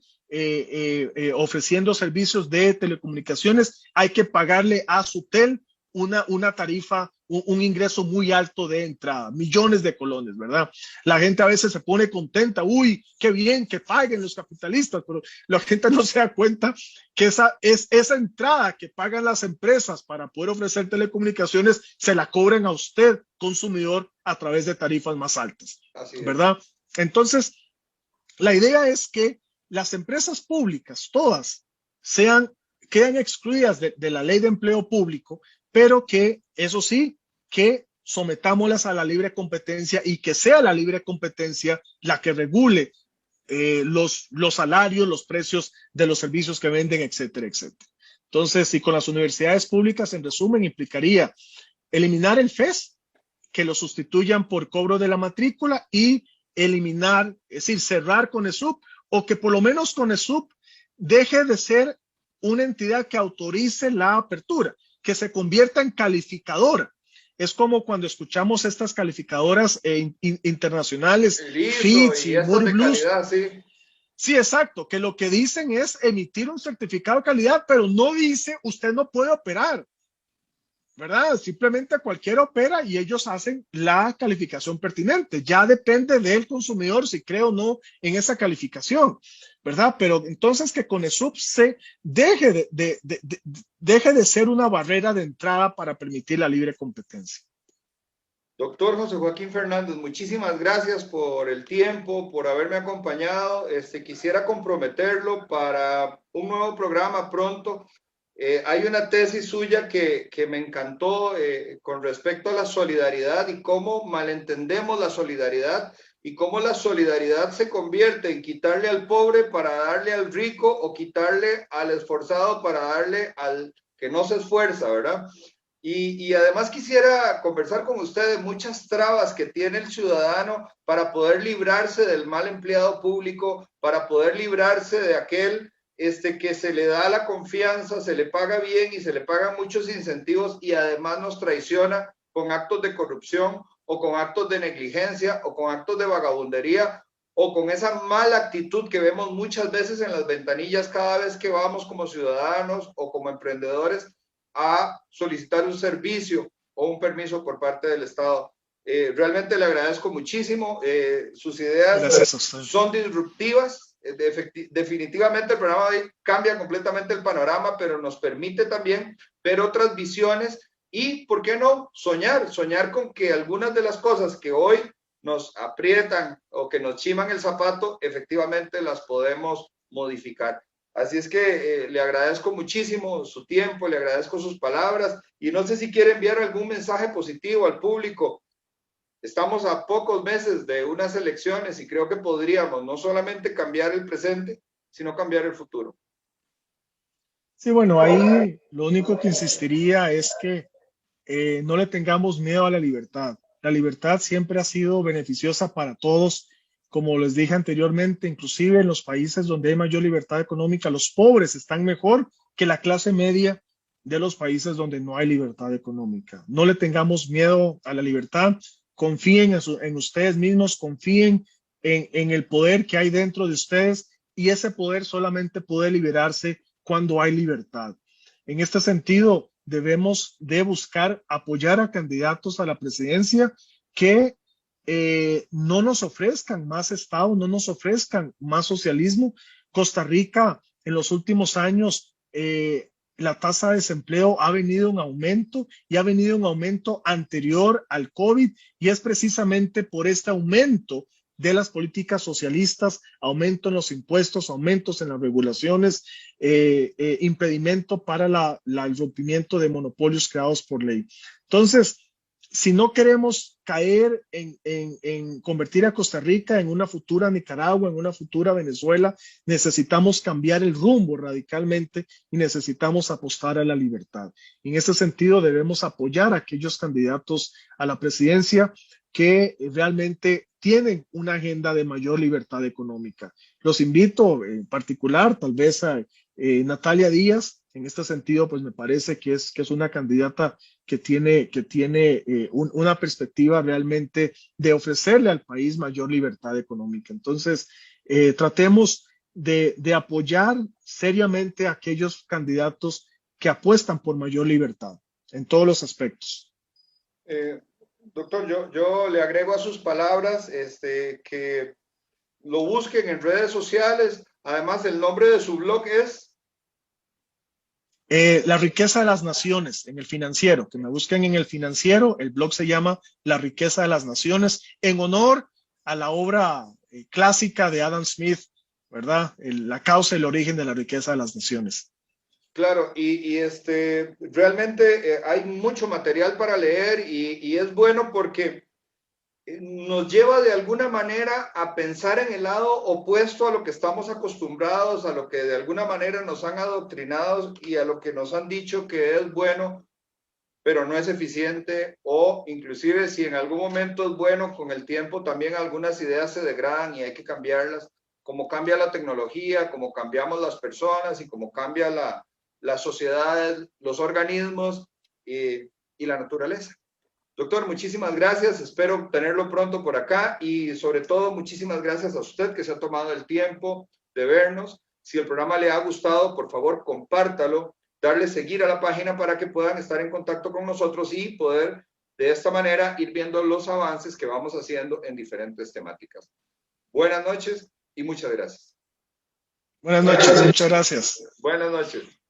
ofreciendo servicios de telecomunicaciones hay que pagarle a Sutel una tarifa, un ingreso muy alto de entrada, millones de colones, ¿verdad? La gente a veces se pone contenta, uy, qué bien que paguen los capitalistas, pero la gente no se da cuenta que esa entrada que pagan las empresas para poder ofrecer telecomunicaciones se la cobran a usted, consumidor, a través de tarifas más altas, ¿verdad? Entonces, la idea es que las empresas públicas, todas, quedan excluidas de la ley de empleo público, pero que, eso sí, que sometámoslas a la libre competencia y que sea la libre competencia la que regule los salarios, los precios de los servicios que venden, etcétera, etcétera. Entonces, y con las universidades públicas, en resumen, implicaría eliminar el FES, que lo sustituyan por cobro de la matrícula y eliminar, es decir, cerrar CONESUB, o que por lo menos CONESUB deje de ser una entidad que autorice la apertura, que se convierta en calificadora. Es como cuando escuchamos estas calificadoras internacionales, El ISO Fitch y y estas Moody de Blues. calidad, sí. Sí, exacto, que lo que dicen es emitir un certificado de calidad, pero no dice usted no puede operar, ¿verdad? Simplemente cualquiera opera y ellos hacen la calificación pertinente. Ya depende del consumidor si cree o no en esa calificación, ¿verdad? Pero entonces que Conesub se deje de ser una barrera de entrada para permitir la libre competencia. Doctor José Joaquín Fernández, muchísimas gracias por el tiempo, por haberme acompañado. Quisiera comprometerlo para un nuevo programa pronto. Hay una tesis suya que me encantó con respecto a la solidaridad y cómo malentendemos la solidaridad y cómo la solidaridad se convierte en quitarle al pobre para darle al rico o quitarle al esforzado para darle al que no se esfuerza, ¿verdad? Y además quisiera conversar con ustedes muchas trabas que tiene el ciudadano para poder librarse del mal empleado público, para poder librarse de aquel que se le da la confianza, se le paga bien y se le pagan muchos incentivos y además nos traiciona con actos de corrupción o con actos de negligencia o con actos de vagabundería o con esa mala actitud que vemos muchas veces en las ventanillas cada vez que vamos como ciudadanos o como emprendedores a solicitar un servicio o un permiso por parte del Estado. Realmente le agradezco muchísimo. Sus ideas son disruptivas. Definitivamente el programa de hoy cambia completamente el panorama, pero nos permite también ver otras visiones y, ¿por qué no? Soñar con que algunas de las cosas que hoy nos aprietan o que nos chiman el zapato, efectivamente las podemos modificar. Así es que le agradezco muchísimo su tiempo, le agradezco sus palabras y no sé si quiere enviar algún mensaje positivo al público. Estamos a pocos meses de unas elecciones y creo que podríamos no solamente cambiar el presente, sino cambiar el futuro. Sí, bueno, ahí lo único que insistiría es que no le tengamos miedo a la libertad. La libertad siempre ha sido beneficiosa para todos. Como les dije anteriormente, inclusive en los países donde hay mayor libertad económica, los pobres están mejor que la clase media de los países donde no hay libertad económica. No le tengamos miedo a la libertad. Confíen en ustedes mismos, confíen en el poder que hay dentro de ustedes y ese poder solamente puede liberarse cuando hay libertad. En este sentido, debemos de buscar apoyar a candidatos a la presidencia que no nos ofrezcan más Estado, no nos ofrezcan más socialismo. Costa Rica en los últimos años, la tasa de desempleo ha venido en aumento y ha venido en aumento anterior al COVID y es precisamente por este aumento de las políticas socialistas, aumento en los impuestos, aumentos en las regulaciones, impedimento para el rompimiento de monopolios creados por ley. Entonces, si no queremos caer en convertir a Costa Rica en una futura Nicaragua, en una futura Venezuela, necesitamos cambiar el rumbo radicalmente y necesitamos apostar a la libertad. En ese sentido, debemos apoyar a aquellos candidatos a la presidencia que realmente tienen una agenda de mayor libertad económica. Los invito en particular, tal vez a Natalia Díaz. En este sentido, pues me parece que es una candidata que tiene una perspectiva realmente de ofrecerle al país mayor libertad económica. Entonces, tratemos de apoyar seriamente a aquellos candidatos que apuestan por mayor libertad en todos los aspectos. Doctor, yo le agrego a sus palabras que lo busquen en redes sociales. Además, el nombre de su blog es La riqueza de las naciones, en el Financiero, que me busquen en el Financiero. El blog se llama La riqueza de las naciones, en honor a la obra clásica de Adam Smith, ¿verdad? La causa y el origen de la riqueza de las naciones. Claro, y realmente hay mucho material para leer y es bueno porque nos lleva de alguna manera a pensar en el lado opuesto a lo que estamos acostumbrados, a lo que de alguna manera nos han adoctrinado y a lo que nos han dicho que es bueno, pero no es eficiente, o inclusive si en algún momento es bueno, con el tiempo también algunas ideas se degradan y hay que cambiarlas, como cambia la tecnología, como cambiamos las personas y como cambia las sociedades, los organismos y la naturaleza. Doctor, muchísimas gracias. Espero tenerlo pronto por acá y sobre todo muchísimas gracias a usted que se ha tomado el tiempo de vernos. Si el programa le ha gustado, por favor, compártalo, darle seguir a la página para que puedan estar en contacto con nosotros y poder de esta manera ir viendo los avances que vamos haciendo en diferentes temáticas. Buenas noches y muchas gracias. Buenas noches, muchas gracias. Buenas noches.